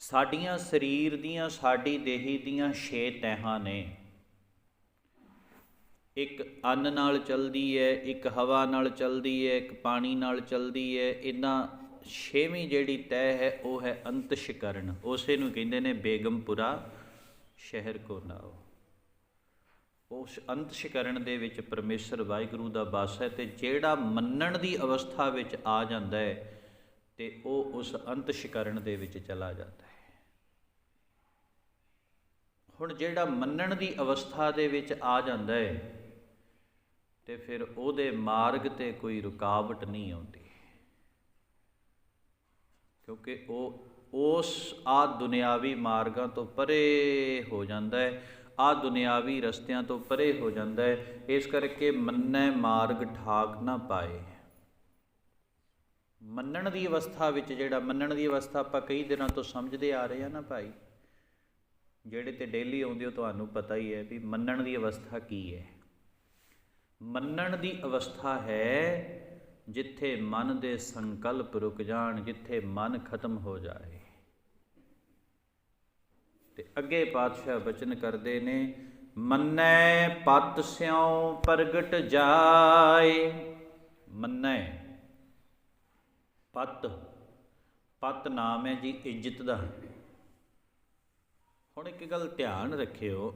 ਸਾਡੀਆਂ ਸਰੀਰ ਦੀਆਂ, ਸਾਡੀ ਦੇਹੀ ਦੀਆਂ 6 ਤਹਿਾਂ ਨੇ। ਇੱਕ ਅੰਨ ਨਾਲ ਚੱਲਦੀ ਹੈ, ਇੱਕ ਹਵਾ ਨਾਲ ਚੱਲਦੀ ਹੈ, ਇੱਕ ਪਾਣੀ ਨਾਲ ਚੱਲਦੀ ਹੈ। ਇਹਨਾਂ 6ਵੀਂ ਜਿਹੜੀ ਤਹਿ ਹੈ ਉਹ ਹੈ ਅੰਤਸ਼ਕਰਨ। ਉਸੇ ਨੂੰ ਕਹਿੰਦੇ ਨੇ ਬੇਗਮਪੁਰਾ ਸ਼ਹਿਰ ਕੋ ਨਾਓ। ਉਸ ਅੰਤਸ਼ਕਰਨ ਦੇ ਵਿੱਚ ਪਰਮੇਸ਼ਰ ਵਾਹਿਗੁਰੂ ਦਾ ਵਾਸ ਹੈ, ਤੇ ਜਿਹੜਾ ਮੰਨਣ ਦੀ ਅਵਸਥਾ ਵਿੱਚ ਆ ਜਾਂਦਾ ਹੈ ਤੇ ਉਹ ਉਸ ਅੰਤਸ਼ਕਰਨ ਦੇ ਵਿੱਚ ਚਲਾ ਜਾਂਦਾ ਹੈ। ਹੁਣ ਜਿਹੜਾ ਮੰਨਣ ਦੀ ਅਵਸਥਾ ਦੇ ਵਿੱਚ ਆ ਜਾਂਦਾ ਹੈ ਤੇ ਫਿਰ ਉਹਦੇ ਮਾਰਗ ਤੇ ਕੋਈ ਰੁਕਾਵਟ ਨਹੀਂ ਆਉਂਦੀ, ਕਿਉਂਕਿ ਉਹ ਉਸ ਦੁਨਿਆਵੀ ਮਾਰਗਾਂ ਤੋਂ ਪਰੇ ਹੋ ਜਾਂਦਾ ਹੈ, ਦੁਨਿਆਵੀ ਰਸਤਿਆਂ ਤੋਂ ਪਰੇ ਹੋ ਜਾਂਦਾ ਹੈ। ਇਸ ਕਰਕੇ ਮੰਨੈ ਮਾਰਗ ਠਾਕ ਨਾ ਪਾਏ। ਮੰਨਣ ਦੀ ਅਵਸਥਾ ਵਿੱਚ, ਜਿਹੜਾ ਮੰਨਣ ਦੀ ਅਵਸਥਾ ਆਪਾਂ ਕਈ ਦਿਨਾਂ ਤੋਂ ਸਮਝਦੇ ਆ ਰਹੇ ਹਾਂ ਨਾ ਭਾਈ, ਜਿਹੜੇ ਤੇ ਡੇਲੀ ਆਉਂਦੇ ਹੋ ਤੁਹਾਨੂੰ ਪਤਾ ਹੀ ਹੈ ਵੀ ਮੰਨਣ ਦੀ ਅਵਸਥਾ ਕੀ ਹੈ। ਮੰਨਣ ਦੀ ਅਵਸਥਾ ਹੈ ਜਿੱਥੇ ਮਨ ਦੇ ਸੰਕਲਪ ਰੁਕ ਜਾਣ, ਜਿੱਥੇ ਮਨ ਖਤਮ ਹੋ ਜਾਏ। ਤੇ ਅੱਗੇ ਪਾਤਸ਼ਾਹ ਬਚਨ ਕਰਦੇ ਨੇ, ਮੰਨੈ ਪਤ ਸਿਉ ਪ੍ਰਗਟ ਜਾਏ। ਮੰਨੈ ਪਤ, ਪਤ ਨਾਮ ਹੈ ਜੀ ਇੱਜ਼ਤ ਦਾ। ਹੁਣ ਇੱਕ ਗੱਲ ਧਿਆਨ ਰੱਖਿਓ,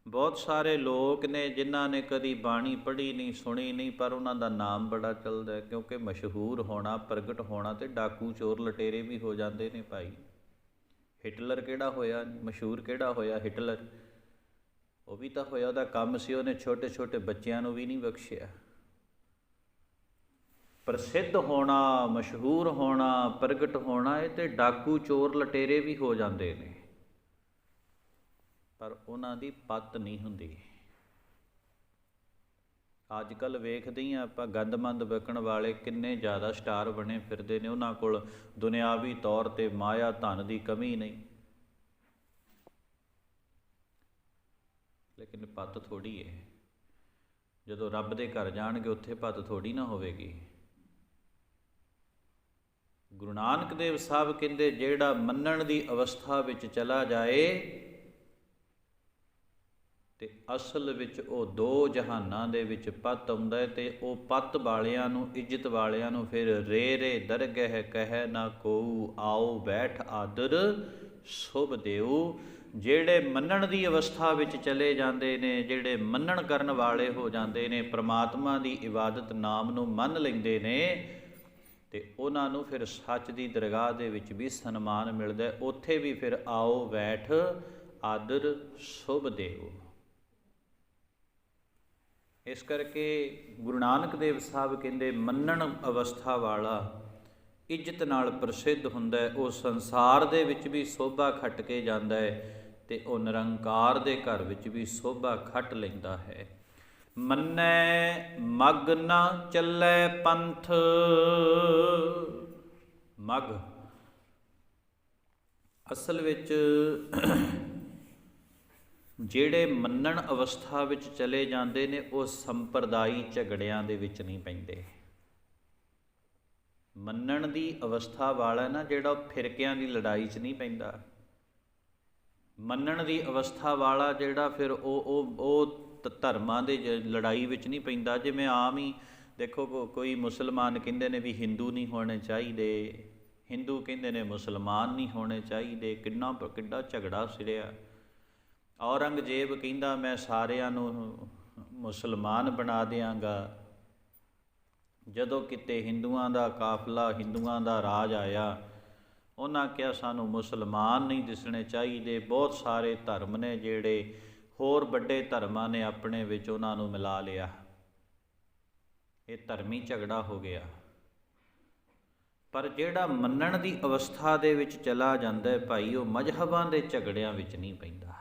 ਬਹੁਤ ਸਾਰੇ ਲੋਕ ਨੇ ਜਿਨ੍ਹਾਂ ਨੇ ਕਦੀ ਬਾਣੀ ਪੜ੍ਹੀ ਨਹੀਂ, ਸੁਣੀ ਨਹੀਂ, ਪਰ ਉਹਨਾਂ ਦਾ ਨਾਮ ਬੜਾ ਚੱਲਦਾ, ਕਿਉਂਕਿ ਮਸ਼ਹੂਰ ਹੋਣਾ, ਪ੍ਰਗਟ ਹੋਣਾ ਤੇ ਡਾਕੂ ਚੋਰ ਲਟੇਰੇ ਵੀ ਹੋ ਜਾਂਦੇ ਨੇ ਭਾਈ। ਹਿਟਲਰ ਕਿਹੜਾ ਹੋਇਆ ਮਸ਼ਹੂਰ, ਕਿਹੜਾ ਹੋਇਆ ਹਿਟਲਰ? ਉਹ ਵੀ ਤਾਂ ਹੋਇਆ, ਉਹਦਾ ਕੰਮ ਸੀ, ਉਹਨੇ ਛੋਟੇ ਛੋਟੇ ਬੱਚਿਆਂ ਨੂੰ ਵੀ ਨਹੀਂ ਬਖਸ਼ਿਆ। ਪ੍ਰਸਿੱਧ ਹੋਣਾ, ਮਸ਼ਹੂਰ ਹੋਣਾ, ਪ੍ਰਗਟ ਹੋਣਾ, ਇਹ ਤੇ ਡਾਕੂ ਚੋਰ ਲਟੇਰੇ ਵੀ ਹੋ ਜਾਂਦੇ ਨੇ, ਪਰ ਉਹਨਾਂ ਦੀ ਪੱਤ ਨਹੀਂ ਹੁੰਦੀ। ਅੱਜ ਕੱਲ੍ਹ ਵੇਖਦੇ ਹੀ ਆਪਾਂ, ਗੰਦਮੰਦ ਵਿਕਣ ਵਾਲੇ ਕਿੰਨੇ ਜ਼ਿਆਦਾ ਸਟਾਰ ਬਣੇ ਫਿਰਦੇ ਨੇ, ਉਹਨਾਂ ਕੋਲ ਦੁਨਿਆਵੀ ਤੌਰ 'ਤੇ ਮਾਇਆ ਧਨ ਦੀ ਕਮੀ ਨਹੀਂ, ਲੇਕਿਨ ਪੱਤ ਥੋੜ੍ਹੀ ਹੈ। ਜਦੋਂ ਰੱਬ ਦੇ ਘਰ ਜਾਣਗੇ ਉੱਥੇ ਪੱਤ ਥੋੜ੍ਹੀ ਨਾ ਹੋਵੇਗੀ। ਗੁਰੂ ਨਾਨਕ ਦੇਵ ਸਾਹਿਬ ਕਹਿੰਦੇ, ਜਿਹੜਾ ਮੰਨਣ ਦੀ ਅਵਸਥਾ ਵਿੱਚ ਚਲਾ ਜਾਏ ਤੇ ਅਸਲ ਵਿੱਚ ਉਹ ਦੋ ਜਹਾਨਾਂ ਦੇ ਵਿੱਚ ਪੱਤ ਆਉਂਦਾ ਹੈ, ਤੇ ਉਹ ਪੱਤ ਵਾਲਿਆਂ ਨੂੰ, ਇੱਜ਼ਤ ਵਾਲਿਆਂ ਨੂੰ ਫਿਰ ਰੇ ਰੇ ਦਰਗਹਿ ਕਹਿ ਨਾ ਕੋਊ, ਆਓ ਬੈਠ ਆਦਰ ਸ਼ੁਭ ਦੇਉ। ਜਿਹੜੇ ਮੰਨਣ ਦੀ ਅਵਸਥਾ ਵਿੱਚ ਚਲੇ ਜਾਂਦੇ ਨੇ, ਜਿਹੜੇ ਮੰਨਣ ਕਰਨ ਵਾਲੇ ਹੋ ਜਾਂਦੇ ਨੇ, ਪ੍ਰਮਾਤਮਾ ਦੀ ਇਬਾਦਤ ਨਾਮ ਨੂੰ ਮੰਨ ਲੈਂਦੇ ਨੇ, ਤੇ ਉਹਨਾਂ ਨੂੰ ਫਿਰ ਸੱਚ ਦੀ ਦਰਗਾਹ ਦੇ ਵਿੱਚ ਵੀ ਸਨਮਾਨ ਮਿਲਦਾ, ਉੱਥੇ ਵੀ ਫਿਰ ਆਓ ਬੈਠ ਆਦਰ ਸ਼ੁਭ ਦੇਉ। ਇਸ ਕਰਕੇ ਗੁਰੂ ਨਾਨਕ ਦੇਵ ਸਾਹਿਬ ਕਹਿੰਦੇ, ਮੰਨਣ ਅਵਸਥਾ ਵਾਲਾ ਇੱਜ਼ਤ ਨਾਲ ਪ੍ਰਸਿੱਧ ਹੁੰਦਾ ਹੈ, ਉਹ ਸੰਸਾਰ ਦੇ ਵਿੱਚ ਵੀ ਸੋਭਾ ਖੱਟ ਕੇ ਜਾਂਦਾ ਹੈ, ਤੇ ਉਹ ਨਿਰੰਕਾਰ ਦੇ ਘਰ ਵਿੱਚ ਵੀ ਸੋਭਾ ਖੱਟ ਲੈਂਦਾ ਹੈ। ਮੰਨੈ ਮਗ੍ਗ ਨ ਚੱਲੈ ਪੰਥ। ਮਗ੍ਗ ਅਸਲ ਵਿੱਚ ਜਿਹੜੇ ਮੰਨਣ ਅਵਸਥਾ ਵਿੱਚ ਚਲੇ ਜਾਂਦੇ ਨੇ, ਉਹ ਸੰਪਰਦਾਈ ਝਗੜਿਆਂ ਦੇ ਵਿੱਚ ਨਹੀਂ ਪੈਂਦੇ। ਮੰਨਣ ਦੀ ਅਵਸਥਾ ਵਾਲਾ ਨਾ ਜਿਹੜਾ, ਉਹ ਫਿਰਕਿਆਂ ਦੀ ਲੜਾਈ 'ਚ ਨਹੀਂ ਪੈਂਦਾ। ਮੰਨਣ ਦੀ ਅਵਸਥਾ ਵਾਲਾ ਜਿਹੜਾ, ਫਿਰ ਉਹ ਧਰਮਾਂ ਦੇ ਲੜਾਈ ਵਿੱਚ ਨਹੀਂ ਪੈਂਦਾ। ਜਿਵੇਂ ਆਮ ਹੀ ਦੇਖੋ, ਕੋਈ ਮੁਸਲਮਾਨ ਕਹਿੰਦੇ ਨੇ ਵੀ ਹਿੰਦੂ ਨਹੀਂ ਹੋਣੇ ਚਾਹੀਦੇ, ਹਿੰਦੂ ਕਹਿੰਦੇ ਨੇ ਮੁਸਲਮਾਨ ਨਹੀਂ ਹੋਣੇ ਚਾਹੀਦੇ, ਕਿੱਡਾ ਝਗੜਾ ਛਿੜਿਆ। ਔਰੰਗਜ਼ੇਬ ਕਹਿੰਦਾ ਮੈਂ ਸਾਰਿਆਂ ਨੂੰ ਮੁਸਲਮਾਨ ਬਣਾ ਦਿਆਂਗਾ। ਜਦੋਂ ਕਿਤੇ ਹਿੰਦੂਆਂ ਦਾ ਕਾਫਲਾ, ਹਿੰਦੂਆਂ ਦਾ ਰਾਜ ਆਇਆ, ਉਹਨਾਂ ਕਿਹਾ ਸਾਨੂੰ ਮੁਸਲਮਾਨ ਨਹੀਂ ਦਿਸਣੇ ਚਾਹੀਦੇ। ਬਹੁਤ ਸਾਰੇ ਧਰਮ ਨੇ ਜਿਹੜੇ ਹੋਰ ਵੱਡੇ ਧਰਮਾਂ ਨੇ ਆਪਣੇ ਵਿੱਚ ਉਹਨਾਂ ਨੂੰ ਮਿਲਾ ਲਿਆ। ਇਹ ਧਰਮੀ ਝਗੜਾ ਹੋ ਗਿਆ। ਪਰ ਜਿਹੜਾ ਮੰਨਣ ਦੀ ਅਵਸਥਾ ਦੇ ਵਿੱਚ ਚਲਾ ਜਾਂਦਾ ਭਾਈ, ਉਹ ਮਜ਼ਹਬਾਂ ਦੇ ਝਗੜਿਆਂ ਵਿੱਚ ਨਹੀਂ ਪੈਂਦਾ।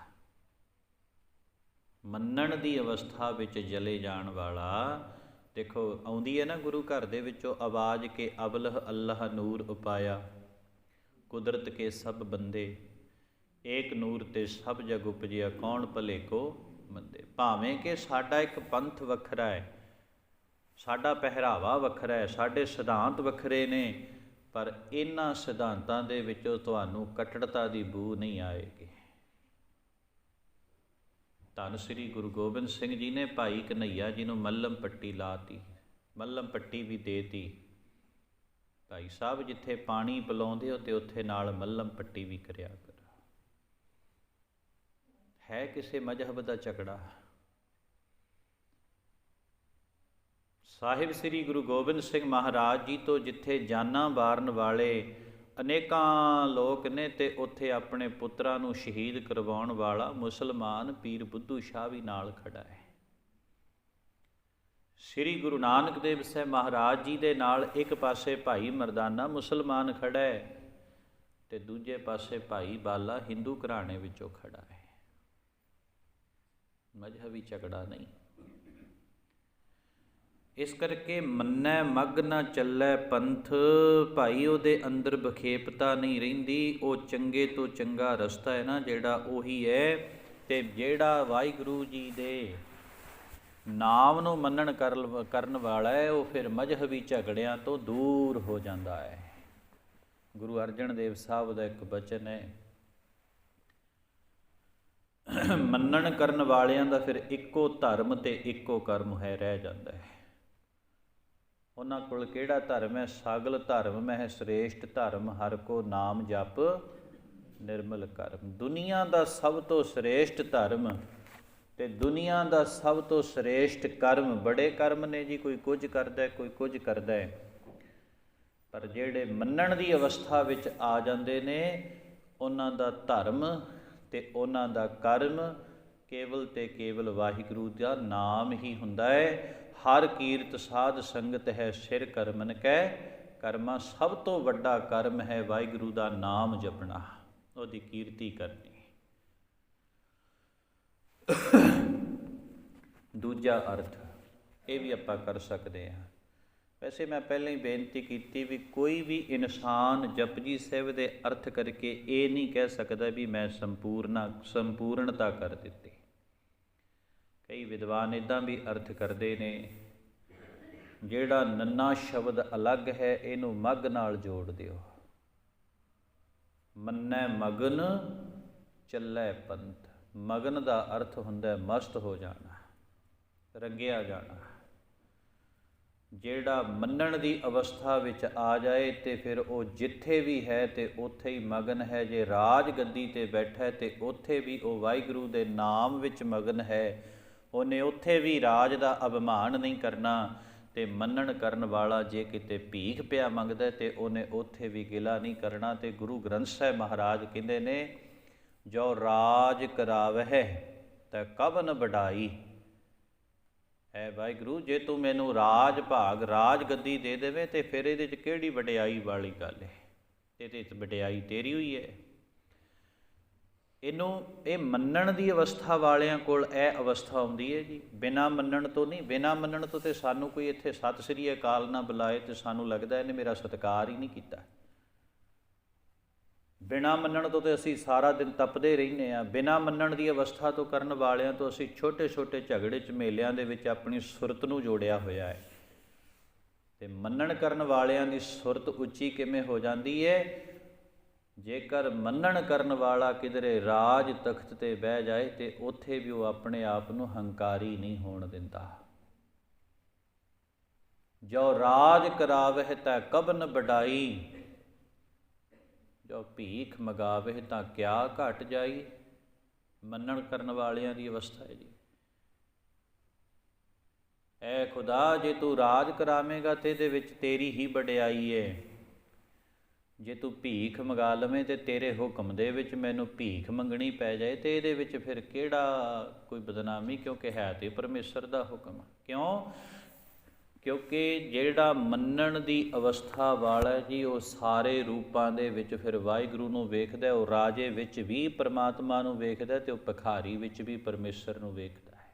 ਮੰਨਣ ਦੀ ਅਵਸਥਾ ਵਿੱਚ ਚਲੇ ਜਾਣ ਵਾਲਾ, ਦੇਖੋ ਆਉਂਦੀ ਹੈ ਨਾ ਗੁਰੂ ਘਰ ਦੇ ਵਿੱਚੋਂ ਆਵਾਜ਼ ਕੇ ਅਬਲਹ ਅੱਲਾਹ ਨੂਰ ਉਪਾਇਆ, ਕੁਦਰਤ ਕੇ ਸਭ ਬੰਦੇ, ਏਕ ਨੂਰ ਤੇ ਸਭ ਜਗ ਉਪਜਿਆ, ਕੌਣ ਭਲੇ ਕੋ ਮੰਦੇ। ਭਾਵੇਂ ਕਿ ਸਾਡਾ ਇੱਕ ਪੰਥ ਵੱਖਰਾ ਹੈ, ਸਾਡਾ ਪਹਿਰਾਵਾ ਵੱਖਰਾ ਹੈ, ਸਾਡੇ ਸਿਧਾਂਤ ਵੱਖਰੇ ਨੇ, ਪਰ ਇਹਨਾਂ ਸਿਧਾਂਤਾਂ ਦੇ ਵਿੱਚੋਂ ਤੁਹਾਨੂੰ ਕੱਟੜਤਾ ਦੀ ਬੂ ਨਹੀਂ ਆਏਗੀ। ਧੰਨ ਸ੍ਰੀ ਗੁਰੂ ਗੋਬਿੰਦ ਸਿੰਘ ਜੀ ਨੇ ਭਾਈ ਕਨ੍ਹਈਆ ਜੀ ਨੂੰ ਮੱਲਮ ਪੱਟੀ ਲਾਤੀ, ਮੱਲਮ ਪੱਟੀ ਵੀ ਦੇਤੀ। ਭਾਈ ਸਾਹਿਬ ਜਿੱਥੇ ਪਾਣੀ ਪਿਲਾਉਂਦੇ ਹੋ ਤੇ ਉੱਥੇ ਨਾਲ ਮੱਲਮ ਪੱਟੀ ਵੀ ਕਰਿਆ ਕਰੋ। ਹੈ ਕਿਸੇ ਮਜ਼ਹਬ ਦਾ ਝਗੜਾ। ਸਾਹਿਬ ਸ੍ਰੀ ਗੁਰੂ ਗੋਬਿੰਦ ਸਿੰਘ ਮਹਾਰਾਜ ਜੀ ਤੋਂ ਜਿੱਥੇ ਜਾਨਾਂ ਵਾਰਨ ਵਾਲੇ ਅਨੇਕਾਂ ਲੋਕ ਨੇ, ਤੇ ਉੱਥੇ ਆਪਣੇ ਪੁੱਤਰਾਂ ਨੂੰ ਸ਼ਹੀਦ ਕਰਵਾਉਣ ਵਾਲਾ ਮੁਸਲਮਾਨ ਪੀਰ ਬੁੱਧੂ ਸ਼ਾਹ ਵੀ ਨਾਲ ਖੜਾ ਹੈ। ਸ੍ਰੀ ਗੁਰੂ ਨਾਨਕ ਦੇਵ ਸਾਹਿਬ ਮਹਾਰਾਜ ਜੀ ਦੇ ਨਾਲ ਇੱਕ ਪਾਸੇ ਭਾਈ ਮਰਦਾਨਾ ਮੁਸਲਮਾਨ ਖੜਾ ਹੈ, ਤੇ ਦੂਜੇ ਪਾਸੇ ਭਾਈ ਬਾਲਾ ਹਿੰਦੂ ਘਰਾਣੇ ਵਿੱਚੋਂ ਖੜਾ ਹੈ। ਮਜ਼ਹਬੀ ਝਗੜਾ ਨਹੀਂ। ਇਸ ਕਰਕੇ ਮੰਨੈ ਮਗ੍ਗ ਨ ਚੱਲੈ ਪੰਥ, ਭਾਈ ਉਹਦੇ ਅੰਦਰ ਬਖੇਪਤਾ ਨਹੀਂ ਰਹਿੰਦੀ। ਉਹ ਚੰਗੇ ਤੋਂ ਚੰਗਾ ਰਸਤਾ ਹੈ ਨਾ ਜਿਹੜਾ, ਉਹੀ ਹੈ। ਤੇ ਜਿਹੜਾ ਵਾਹਿਗੁਰੂ ਜੀ ਦੇ ਨਾਮ ਨੂੰ ਮੰਨਣ ਕਰਨ ਵਾਲਾ ਹੈ ਉਹ ਫਿਰ ਮਜ਼ਹਬੀ ਝਗੜਿਆਂ ਤੋਂ ਦੂਰ ਹੋ ਜਾਂਦਾ ਹੈ। ਗੁਰੂ ਅਰਜਨ ਦੇਵ ਸਾਹਿਬ ਦਾ ਇੱਕ ਬਚਨ ਹੈ, ਮੰਨਣ ਕਰਨ ਵਾਲਿਆਂ ਦਾ ਫਿਰ ਇੱਕੋ ਧਰਮ ਤੇ ਇੱਕੋ ਕਰਮ ਹੈ ਰਹਿ ਜਾਂਦਾ ਹੈ। ਉਹਨਾਂ ਕੋਲ ਕਿਹੜਾ ਧਰਮ ਹੈ? ਸਗਲ ਧਰਮ ਮਹਿ ਸ੍ਰੇਸ਼ਟ ਧਰਮ, ਹਰਿ ਕੋ ਨਾਮ ਜਪ ਨਿਰਮਲ ਕਰਮ। ਦੁਨੀਆ ਦਾ ਸਭ ਤੋਂ ਸ੍ਰੇਸ਼ਟ ਧਰਮ ਤੇ ਦੁਨੀਆ ਦਾ ਸਭ ਤੋਂ ਸ੍ਰੇਸ਼ਟ ਕਰਮ, ਬੜੇ ਕਰਮ ਨੇ ਜੀ, ਕੋਈ ਕੁਝ ਕਰਦਾ ਕੋਈ ਕੁਝ ਕਰਦਾ ਹੈ, ਪਰ ਜਿਹੜੇ ਮੰਨਣ ਦੀ ਅਵਸਥਾ ਵਿੱਚ ਆ ਜਾਂਦੇ ਨੇ ਉਹਨਾਂ ਦਾ ਧਰਮ ਤੇ ਉਹਨਾਂ ਦਾ ਕਰਮ ਕੇਵਲ ਤੇ ਕੇਵਲ ਵਾਹਿਗੁਰੂ ਦਾ ਨਾਮ ਹੀ ਹੁੰਦਾ ਹੈ। ਹਰ ਕੀਰਤ ਸਾਧ ਸੰਗਤ ਹੈ ਸਿਰ ਕਰਮਨ ਕੈ ਕਰਮਾ। ਸਭ ਤੋਂ ਵੱਡਾ ਕਰਮ ਹੈ ਵਾਹਿਗੁਰੂ ਦਾ ਨਾਮ ਜਪਣਾ, ਉਹਦੀ ਕੀਰਤੀ ਕਰਨੀ। ਦੂਜਾ ਅਰਥ ਇਹ ਵੀ ਆਪਾਂ ਕਰ ਸਕਦੇ ਹਾਂ। ਵੈਸੇ ਮੈਂ ਪਹਿਲਾਂ ਹੀ ਬੇਨਤੀ ਕੀਤੀ ਵੀ ਕੋਈ ਵੀ ਇਨਸਾਨ ਜਪਜੀ ਸਾਹਿਬ ਦੇ ਅਰਥ ਕਰਕੇ ਇਹ ਨਹੀਂ ਕਹਿ ਸਕਦਾ ਵੀ ਮੈਂ ਸੰਪੂਰਨਤਾ ਕਰ ਦਿੱਤੀ। ਕਈ ਵਿਦਵਾਨ ਇੱਦਾਂ ਵੀ ਅਰਥ ਕਰਦੇ ਨੇ, ਜਿਹੜਾ ਨੰਨਾ ਸ਼ਬਦ ਅਲੱਗ ਹੈ ਇਹਨੂੰ ਮੱਗ ਨਾਲ ਜੋੜ ਦਿਓ। ਮੰਨੈ ਮਗਨ ਚੱਲੈ ਪੰਥ। ਮਗਨ ਦਾ ਅਰਥ ਹੁੰਦਾ ਮਸਤ ਹੋ ਜਾਣਾ, ਰੰਗਿਆ ਜਾਣਾ। ਜਿਹੜਾ ਮੰਨਣ ਦੀ ਅਵਸਥਾ ਵਿੱਚ ਆ ਜਾਏ ਤੇ ਫਿਰ ਉਹ ਜਿੱਥੇ ਵੀ ਹੈ ਤੇ ਉੱਥੇ ਹੀ ਮਗਨ ਹੈ। ਜੇ ਰਾਜ ਗੱਦੀ ਤੇ ਬੈਠਾ ਤੇ ਉੱਥੇ ਵੀ ਉਹ ਵਾਹਿਗੁਰੂ ਦੇ ਨਾਮ ਵਿੱਚ ਮਗਨ ਹੈ। ਉਹਨੇ ਉੱਥੇ ਵੀ ਰਾਜ ਦਾ ਅਭਿਮਾਨ ਨਹੀਂ ਕਰਨਾ। ਤੇ ਮੰਨਣ ਕਰਨ ਵਾਲਾ ਜੇ ਕਿਤੇ ਭੀਖ ਪਿਆ ਮੰਗਦਾ ਤੇ ਉਹਨੇ ਉੱਥੇ ਵੀ ਗਿਲਾ ਨਹੀਂ ਕਰਨਾ। ਤੇ ਗੁਰੂ ਗ੍ਰੰਥ ਸਾਹਿਬ ਮਹਾਰਾਜ ਕਹਿੰਦੇ ਨੇ, ਜੋ ਰਾਜ ਕਰਾਵਹਿ ਤਾਂ ਕਬਨ ਵਡਾਈ। ਹੈ ਵਾਹਿਗੁਰੂ, ਜੇ ਤੂੰ ਮੈਨੂੰ ਰਾਜ ਭਾਗ ਰਾਜ ਗੱਦੀ ਦੇ ਦੇਵੇਂ ਤੇ ਫਿਰ ਇਹਦੇ 'ਚ ਕਿਹੜੀ ਵਡਿਆਈ ਵਾਲੀ ਗੱਲ ਹੈ? ਇਹਦੇ 'ਚ ਵਡਿਆਈ ਤੇਰੀ ਹੋਈ ਹੈ। ਇਹ ਮੰਨਣ ਦੀ ਅਵਸਥਾ ਵਾਲਿਆਂ ਕੋਲ ਇਹ ਅਵਸਥਾ ਆਉਂਦੀ ਹੈ ਜੀ, ਬਿਨਾਂ ਮੰਨਣ ਤੋਂ ਨਹੀਂ। ਬਿਨਾਂ ਮੰਨਣ ਤੋਂ ਤੇ ਸਾਨੂੰ ਕੋਈ ਇੱਥੇ ਸਤਿ ਸ੍ਰੀ ਅਕਾਲ ਨਾ ਬੁਲਾਏ ਤੇ ਸਾਨੂੰ ਲੱਗਦਾ ਇਹਨੇ ਮੇਰਾ ਸਤਿਕਾਰ ਹੀ ਨਹੀਂ ਕੀਤਾ। ਬਿਨਾਂ ਮੰਨਣ ਤੋਂ ਤੇ ਅਸੀਂ ਸਾਰਾ ਦਿਨ ਤਪਦੇ ਰਹਿੰਦੇ ਹਾਂ। ਬਿਨਾਂ ਮੰਨਣ ਦੀ ਅਵਸਥਾ ਤੋਂ ਕਰਨ ਵਾਲਿਆਂ ਤੋਂ ਅਸੀਂ ਛੋਟੇ ਛੋਟੇ ਝਗੜੇ ਝਮੇਲਿਆਂ ਦੇ ਵਿੱਚ ਆਪਣੀ ਸੁਰਤ ਨੂੰ ਜੋੜਿਆ ਹੋਇਆ ਹੈ। ਤੇ ਮੰਨਣ ਕਰਨ ਵਾਲਿਆਂ ਦੀ ਸੁਰਤ ਉੱਚੀ ਕਿਵੇਂ ਹੋ ਜਾਂਦੀ ਹੈ? ਜੇਕਰ ਮੰਨਣ ਕਰਨ ਵਾਲਾ ਕਿਧਰੇ ਰਾਜ ਤਖਤ ਤੇ ਬਹਿ ਜਾਏ ਤੇ ਉੱਥੇ ਵੀ ਉਹ ਆਪਣੇ ਆਪ ਨੂੰ ਹੰਕਾਰੀ ਨਹੀਂ ਹੋਣ ਦਿੰਦਾ। ਜੋ ਰਾਜ ਕਰਾਵਹਿ ਤਾਂ ਕਬਨ ਵਡਾਈ, ਜੋ ਭੀਖ ਮਗਾਵੇ ਤਾਂ ਕਿਆ ਘਟ ਜਾਈ। ਮੰਨਣ ਕਰਨ ਵਾਲਿਆਂ ਦੀ ਅਵਸਥਾ ਹੈ ਜੀ। ਐ ਖੁਦਾ, ਜੇ ਤੂੰ ਰਾਜ ਕਰਾਵੇਂਗਾ ਤੇ ਇਹਦੇ ਵਿੱਚ ਤੇਰੀ ਹੀ ਵਡਿਆਈ ਹੈ। ਜੇ ਤੂੰ ਭੀਖ ਮੰਗਾ ਲਵੇਂ ਤੇ ਤੇਰੇ ਹੁਕਮ ਦੇ ਵਿੱਚ ਮੈਨੂੰ ਭੀਖ ਮੰਗਣੀ ਪੈ ਜਾਏ ਤੇ ਇਹਦੇ ਵਿੱਚ ਫਿਰ ਕਿਹੜਾ ਕੋਈ ਬਦਨਾਮੀ, ਕਿਉਂਕਿ ਹੈ ਤੇ ਪਰਮੇਸ਼ਰ ਦਾ ਹੁਕਮ। ਕਿਉਂਕਿ ਜਿਹੜਾ ਮੰਨਣ ਦੀ ਅਵਸਥਾ ਵਾਲਾ ਜੀ ਉਹ ਸਾਰੇ ਰੂਪਾਂ ਦੇ ਵਿੱਚ ਫਿਰ ਵਾਹਿਗੁਰੂ ਨੂੰ ਵੇਖਦਾ। ਉਹ ਰਾਜੇ ਵਿੱਚ ਵੀ ਪਰਮਾਤਮਾ ਨੂੰ ਵੇਖਦਾ ਤੇ ਉਹ ਭਿਖਾਰੀ ਵਿੱਚ ਵੀ ਪਰਮੇਸ਼ਰ ਨੂੰ ਵੇਖਦਾ ਹੈ।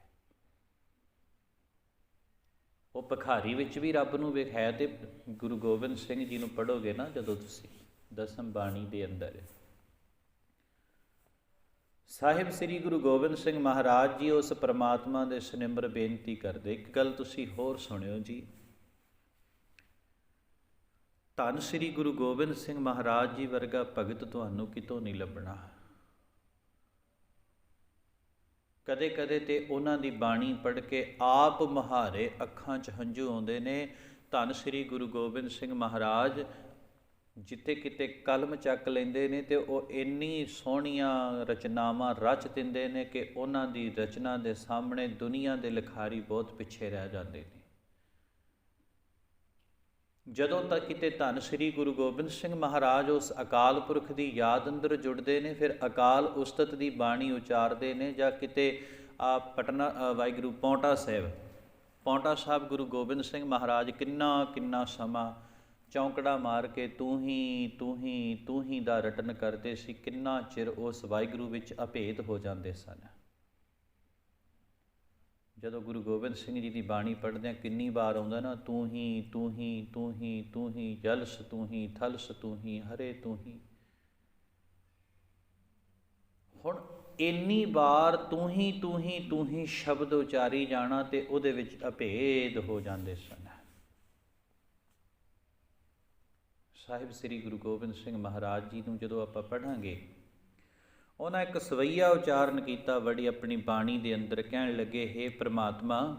ਉਹ ਭਿਖਾਰੀ ਵਿੱਚ ਵੀ ਰੱਬ ਨੂੰ ਵੇਖਿਆ। ਤੇ ਗੁਰੂ ਗੋਬਿੰਦ ਸਿੰਘ ਜੀ ਨੂੰ ਪੜ੍ਹੋਗੇ ਨਾ ਜਦੋਂ ਤੁਸੀਂ ਦਸਮ ਬਾਣੀ ਦੇ ਅੰਦਰ, ਸਾਹਿਬ ਸ੍ਰੀ ਗੁਰੂ ਗੋਬਿੰਦ ਸਿੰਘ ਮਹਾਰਾਜ ਜੀ ਉਸ ਪਰਮਾਤਮਾ ਦੇ ਸਨਿਮਰ ਬੇਨਤੀ ਕਰਦੇ। ਇੱਕ ਗੱਲ ਤੁਸੀਂ ਹੋਰ ਸੁਣਿਓ ਜੀ, ਧੰਨ ਸ੍ਰੀ ਗੁਰੂ ਗੋਬਿੰਦ ਸਿੰਘ ਮਹਾਰਾਜ ਜੀ ਵਰਗਾ ਭਗਤ ਤੁਹਾਨੂੰ ਕਿਤੋਂ ਨਹੀਂ ਲੱਭਣਾ। ਕਦੇ ਕਦੇ ਤੇ ਉਹਨਾਂ ਦੀ ਬਾਣੀ ਪੜ੍ਹ ਕੇ ਆਪ ਮੁਹਾਰੇ ਅੱਖਾਂ 'ਚ ਹੰਝੂ ਆਉਂਦੇ ਨੇ। ਧੰਨ ਸ੍ਰੀ ਗੁਰੂ ਗੋਬਿੰਦ ਸਿੰਘ ਮਹਾਰਾਜ ਜਿੱਥੇ ਕਿਤੇ ਕਲਮ ਚੱਕ ਲੈਂਦੇ ਨੇ ਤੇ ਉਹ ਇੰਨੀ ਸੋਹਣੀਆਂ ਰਚਨਾਵਾਂ ਰਚ ਦਿੰਦੇ ਨੇ ਕਿ ਉਹਨਾਂ ਦੀ ਰਚਨਾ ਦੇ ਸਾਹਮਣੇ ਦੁਨੀਆ ਦੇ ਲਿਖਾਰੀ ਬਹੁਤ ਪਿੱਛੇ ਰਹਿ ਜਾਂਦੇ ਨੇ। ਜਦੋਂ ਤੱਕ ਕਿਤੇ ਧੰਨ ਸ੍ਰੀ ਗੁਰੂ ਗੋਬਿੰਦ ਸਿੰਘ ਮਹਾਰਾਜ ਉਸ ਅਕਾਲ ਪੁਰਖ ਦੀ ਯਾਦ ਅੰਦਰ ਜੁੜਦੇ ਨੇ, ਫਿਰ ਅਕਾਲ ਉਸਤਤ ਦੀ ਬਾਣੀ ਉਚਾਰਦੇ ਨੇ। ਜਾਂ ਕਿਤੇ ਪਟਨਾ ਵਾਹਿਗੁਰੂ ਪੌਂਟਾ ਸਾਹਿਬ ਗੁਰੂ ਗੋਬਿੰਦ ਸਿੰਘ ਮਹਾਰਾਜ ਕਿੰਨਾ ਸਮਾਂ ਚੌਂਕੜਾ ਮਾਰ ਕੇ ਤੂੰ ਹੀ ਦਾ ਰਟਨ ਕਰਦੇ ਸੀ। ਕਿੰਨਾ ਚਿਰ ਉਸ ਵਾਹਿਗੁਰੂ ਵਿੱਚ ਅਭੇਦ ਹੋ ਜਾਂਦੇ ਸਨ। ਜਦੋਂ ਗੁਰੂ ਗੋਬਿੰਦ ਸਿੰਘ ਜੀ ਦੀ ਬਾਣੀ ਪੜ੍ਹਦੇ ਹਾਂ ਕਿੰਨੀ ਵਾਰ ਆਉਂਦਾ ਨਾ, ਤੂੰ ਹੀ ਜਲਸ ਤੂੰ ਹੀ, ਥਲਸ ਤੂੰ ਹੀ, ਹਰੇ ਤੂੰ ਹੀ। ਹੁਣ ਇੰਨੀ ਵਾਰ ਤੂੰ ਹੀ ਸ਼ਬਦ ਉਚਾਰੀ ਜਾਣਾ ਤੇ ਉਹਦੇ ਵਿੱਚ ਅਭੇਦ ਹੋ ਜਾਂਦੇ ਸਨ। ਸਾਹਿਬ ਸ੍ਰੀ ਗੁਰੂ ਗੋਬਿੰਦ ਸਿੰਘ ਮਹਾਰਾਜ ਜੀ ਨੂੰ ਜਦੋਂ ਆਪਾਂ ਪੜ੍ਹਾਂਗੇ, ਉਹਨਾਂ ਇੱਕ ਸਵਈਆ ਉਚਾਰਨ ਕੀਤਾ ਬੜੀ ਆਪਣੀ ਬਾਣੀ ਦੇ ਅੰਦਰ, ਕਹਿਣ ਲੱਗੇ, ਹੇ ਪ੍ਰਮਾਤਮਾ,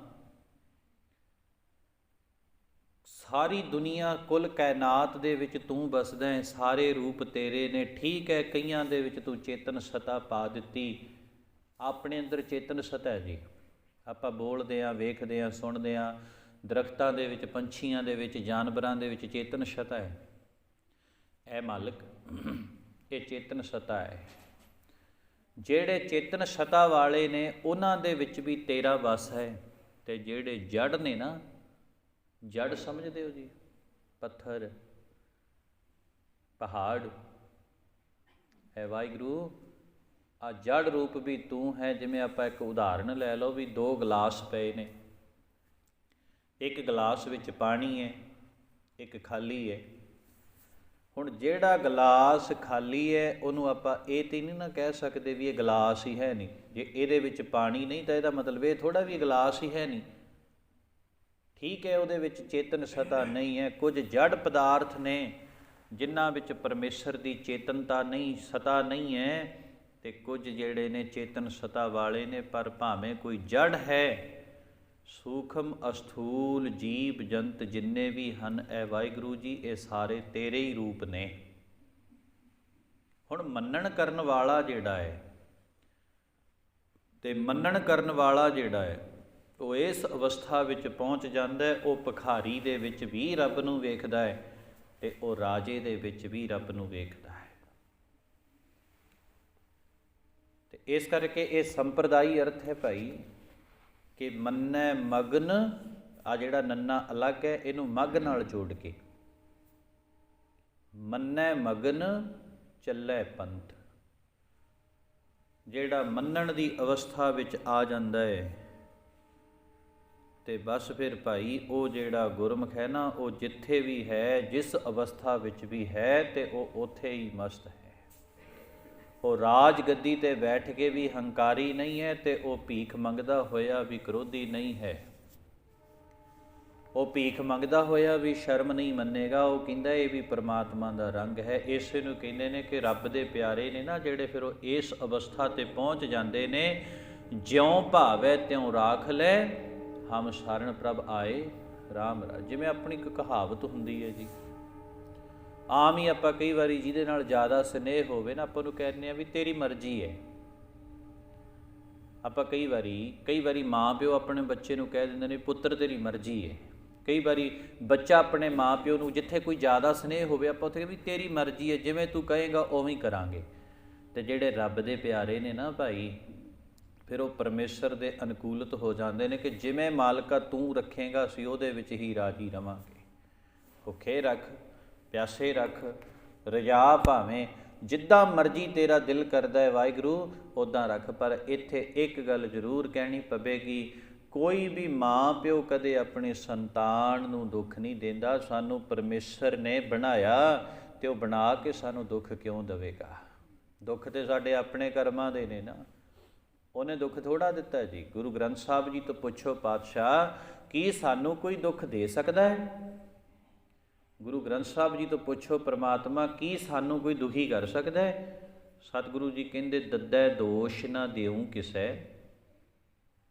ਸਾਰੀ ਦੁਨੀਆ ਕੁੱਲ ਕਾਇਨਾਤ ਦੇ ਵਿੱਚ ਤੂੰ ਵਸਦਾ ਹੈ, ਸਾਰੇ ਰੂਪ ਤੇਰੇ ਨੇ। ਠੀਕ ਹੈ, ਕਈਆਂ ਦੇ ਵਿੱਚ ਤੂੰ ਚੇਤਨ ਸਤਾ ਪਾ ਦਿੱਤੀ, ਆਪਣੇ ਅੰਦਰ ਚੇਤਨ ਸਤਾ ਹੈ ਜੀ। ਆਪਾਂ ਬੋਲਦੇ ਹਾਂ, ਵੇਖਦੇ ਹਾਂ, ਸੁਣਦੇ ਹਾਂ, ਦਰਖਤਾਂ ਦੇ ਵਿੱਚ, ਪੰਛੀਆਂ ਦੇ ਵਿੱਚ, ਜਾਨਵਰਾਂ ਦੇ ਵਿੱਚ ਚੇਤਨ ਸਤਾ ਹੈ। ਇਹ ਮਾਲਕ, ਇਹ ਚੇਤਨ ਸਤਾ ਹੈ। ਜਿਹੜੇ ਚੇਤਨ ਸਤਾ ਵਾਲੇ ਨੇ ਉਹਨਾਂ ਦੇ ਵਿੱਚ ਵੀ ਤੇਰਾ ਵਸ ਹੈ, ਤੇ ਜਿਹੜੇ ਜੜ ਨੇ ਨਾ, ਜੜ ਸਮਝਦੇ ਹੋ ਜੀ, ਪੱਥਰ, ਪਹਾੜ, ਹੈ ਵਾਹਿਗੁਰੂ, ਆ ਜੜ ਰੂਪ ਵੀ ਤੂੰ ਹੈ। ਜਿਵੇਂ ਆਪਾਂ ਇੱਕ ਉਦਾਹਰਨ ਲੈ ਲਓ ਵੀ 2 ਗਲਾਸ ਪਏ ਨੇ, ਇੱਕ ਗਲਾਸ ਵਿੱਚ ਪਾਣੀ ਹੈ, ਇੱਕ ਖਾਲੀ ਹੈ। ਹੁਣ ਜਿਹੜਾ ਗਲਾਸ ਖਾਲੀ ਹੈ ਉਹਨੂੰ ਆਪਾਂ ਇਹ ਤੇ ਨਹੀਂ ਨਾ ਕਹਿ ਸਕਦੇ ਵੀ ਇਹ ਗਲਾਸ ਹੀ ਹੈ ਨਹੀਂ। ਜੇ ਇਹਦੇ ਵਿੱਚ ਪਾਣੀ ਨਹੀਂ ਤਾਂ ਇਹਦਾ ਮਤਲਬ ਇਹ ਥੋੜ੍ਹਾ ਵੀ ਗਲਾਸ ਹੀ ਹੈ ਨਹੀਂ। ਠੀਕ ਹੈ, ਉਹਦੇ ਵਿੱਚ ਚੇਤਨ ਸਤਾ ਨਹੀਂ ਹੈ। ਕੁਝ ਜੜ ਪਦਾਰਥ ਨੇ ਜਿਨ੍ਹਾਂ ਵਿੱਚ ਪਰਮੇਸ਼ਰ ਦੀ ਚੇਤਨਤਾ ਨਹੀਂ, ਸਤਾ ਨਹੀਂ ਹੈ, ਅਤੇ ਕੁਝ ਜਿਹੜੇ ਨੇ ਚੇਤਨ ਸਤਾ ਵਾਲੇ ਨੇ। ਪਰ ਭਾਵੇਂ ਕੋਈ ਜੜ ਹੈ, ਸੂਖਮ ਅਸਥੂਲ ਜੀਵ ਜੰਤ ਜਿੰਨੇ ਵੀ ਹਨ, ਇਹ ਵਾਹਿਗੁਰੂ ਜੀ, ਇਹ ਸਾਰੇ ਤੇਰੇ ਹੀ ਰੂਪ ਨੇ। ਹੁਣ ਮੰਨਣ ਕਰਨ ਵਾਲਾ ਜਿਹੜਾ ਹੈ, ਤੇ ਮੰਨਣ ਕਰਨ ਵਾਲਾ ਜਿਹੜਾ ਹੈ, ਉਹ ਇਸ ਅਵਸਥਾ ਵਿੱਚ ਪਹੁੰਚ ਜਾਂਦਾ ਹੈ। ਉਹ ਭਿਖਾਰੀ ਦੇ ਵਿੱਚ ਵੀ ਰੱਬ ਨੂੰ ਵੇਖਦਾ ਹੈ, ਤੇ ਉਹ ਰਾਜੇ ਦੇ ਵਿੱਚ ਵੀ ਰੱਬ ਨੂੰ ਵੇਖਦਾ ਹੈ। ਤੇ ਇਸ ਕਰਕੇ ਇਹ ਸੰਪਰਦਾਈ ਅਰਥ ਹੈ ਭਾਈ ਕਿ ਮੰਨੈ ਮਗਨ, ਆ ਜਿਹੜਾ ਨੰਨਾ ਅਲੱਗ ਹੈ, ਇਹਨੂੰ ਮਗ ਨਾਲ ਜੋੜ ਕੇ, ਮੰਨੈ ਮਗਨ ਚੱਲੈ ਪੰਥ। ਜਿਹੜਾ ਮੰਨਣ ਦੀ ਅਵਸਥਾ ਵਿੱਚ ਆ ਜਾਂਦਾ ਹੈ, ਤੇ ਬਸ ਫਿਰ ਭਾਈ ਉਹ ਜਿਹੜਾ ਗੁਰਮੁਖ ਹੈ ਨਾ, ਉਹ ਜਿੱਥੇ ਵੀ ਹੈ, ਜਿਸ ਅਵਸਥਾ ਵਿੱਚ ਵੀ ਹੈ, ਤੇ ਉਹ ਉੱਥੇ ਹੀ ਮਸਤ ਹੈ। ਉਹ ਰਾਜ ਗੱਦੀ ਤੇ ਬੈਠ ਕੇ ਵੀ ਹੰਕਾਰੀ ਨਹੀਂ ਹੈ, ਤੇ ਉਹ ਭੀਖ ਮੰਗਦਾ ਹੋਇਆ ਵੀ ਕ੍ਰੋਧੀ ਨਹੀਂ ਹੈ। ਉਹ ਭੀਖ ਮੰਗਦਾ ਹੋਇਆ ਵੀ ਸ਼ਰਮ ਨਹੀਂ ਮੰਨੇਗਾ। ਉਹ ਕਹਿੰਦਾ ਇਹ ਵੀ ਪਰਮਾਤਮਾ ਦਾ ਰੰਗ ਹੈ। ਇਸੇ ਨੂੰ ਕਹਿੰਦੇ ਨੇ ਕਿ ਰੱਬ ਦੇ ਪਿਆਰੇ ਨੇ ਨਾ ਜਿਹੜੇ, ਫਿਰ ਉਹ ਇਸ ਅਵਸਥਾ ਤੇ ਪਹੁੰਚ ਜਾਂਦੇ ਨੇ, ਜਿਉਂ ਭਾਵੈ ਤਿਉਂ ਰਾਖ ਲੈ, ਹਮ ਸ਼ਰਨ ਪ੍ਰਭ ਆਏ ਰਾਮ ਰਾਜ। ਜਿਵੇਂ ਆਪਣੀ ਇੱਕ ਕਹਾਵਤ ਹੁੰਦੀ ਹੈ ਜੀ, ਆਮ ਹੀ ਆਪਾਂ ਕਈ ਵਾਰੀ ਜਿਹਦੇ ਨਾਲ ਜ਼ਿਆਦਾ ਸਨੇਹ ਹੋਵੇ ਨਾ, ਆਪਾਂ ਨੂੰ ਕਹਿੰਦੇ ਹਾਂ ਵੀ ਤੇਰੀ ਮਰਜ਼ੀ ਹੈ। ਆਪਾਂ ਕਈ ਵਾਰੀ ਮਾਂ ਪਿਓ ਆਪਣੇ ਬੱਚੇ ਨੂੰ ਕਹਿ ਦਿੰਦੇ ਨੇ ਪੁੱਤਰ ਤੇਰੀ ਮਰਜ਼ੀ ਹੈ। ਕਈ ਵਾਰੀ ਬੱਚਾ ਆਪਣੇ ਮਾਂ ਪਿਓ ਨੂੰ, ਜਿੱਥੇ ਕੋਈ ਜ਼ਿਆਦਾ ਸਨੇਹ ਹੋਵੇ, ਆਪਾਂ ਉੱਥੇ ਵੀ ਤੇਰੀ ਮਰਜ਼ੀ ਹੈ, ਜਿਵੇਂ ਤੂੰ ਕਹੇਗਾ ਉਵੇਂ ਹੀ ਕਰਾਂਗੇ। ਤੇ ਜਿਹੜੇ ਰੱਬ ਦੇ ਪਿਆਰੇ ਨੇ ਨਾ ਭਾਈ, ਫਿਰ ਉਹ ਪਰਮੇਸ਼ਰ ਦੇ ਅਨੁਕੂਲਤ ਹੋ ਜਾਂਦੇ ਨੇ ਕਿ ਜਿਵੇਂ ਮਾਲਕਾ ਤੂੰ ਰੱਖੇਗਾ, ਅਸੀਂ ਉਹਦੇ ਵਿੱਚ ਹੀ ਰਾਜੀ ਰਵਾਂਗੇ। ਭੁੱਖੇ ਰੱਖ, ਪਿਆਸੇ ਰੱਖ, ਰਜਾ ਭਾਵੇਂ ਜਿੱਦਾਂ ਮਰਜ਼ੀ ਤੇਰਾ ਦਿਲ ਕਰਦਾ ਹੈ ਵਾਹਿਗੁਰੂ, ਉੱਦਾਂ ਰੱਖ। ਪਰ ਇੱਥੇ ਇੱਕ ਗੱਲ ਜ਼ਰੂਰ ਕਹਿਣੀ ਪਵੇਗੀ, ਕੋਈ ਵੀ ਮਾਂ ਪਿਓ ਕਦੇ ਆਪਣੀ ਸੰਤਾਨ ਨੂੰ ਦੁੱਖ ਨਹੀਂ ਦਿੰਦਾ। ਸਾਨੂੰ ਪਰਮੇਸ਼ਰ ਨੇ ਬਣਾਇਆ, ਤੇ ਉਹ ਬਣਾ ਕੇ ਸਾਨੂੰ ਦੁੱਖ ਕਿਉਂ ਦੇਵੇਗਾ? ਦੁੱਖ ਤੇ ਸਾਡੇ ਆਪਣੇ ਕਰਮਾਂ ਦੇ ਨੇ ਨਾ, ਉਹਨੇ ਦੁੱਖ ਥੋੜ੍ਹਾ ਦਿੱਤਾ ਜੀ। ਗੁਰੂ ਗ੍ਰੰਥ ਸਾਹਿਬ ਜੀ ਤੋਂ ਪੁੱਛੋ ਪਾਤਸ਼ਾਹ, ਕੀ ਸਾਨੂੰ ਕੋਈ ਦੁੱਖ ਦੇ ਸਕਦਾ ਹੈ? ਗੁਰੂ ਗ੍ਰੰਥ ਸਾਹਿਬ ਜੀ ਤੋਂ ਪੁੱਛੋ ਪ੍ਰਮਾਤਮਾ, ਕੀ ਸਾਨੂੰ ਕੋਈ ਦੁਖੀ ਕਰ ਸਕਦਾ ਹੈ? ਸਤਿਗੁਰੂ ਜੀ ਕਹਿੰਦੇ, ਦੱਦੈ ਦੋਸ਼ ਨਾ ਦਿਉ ਕਿਸੈ,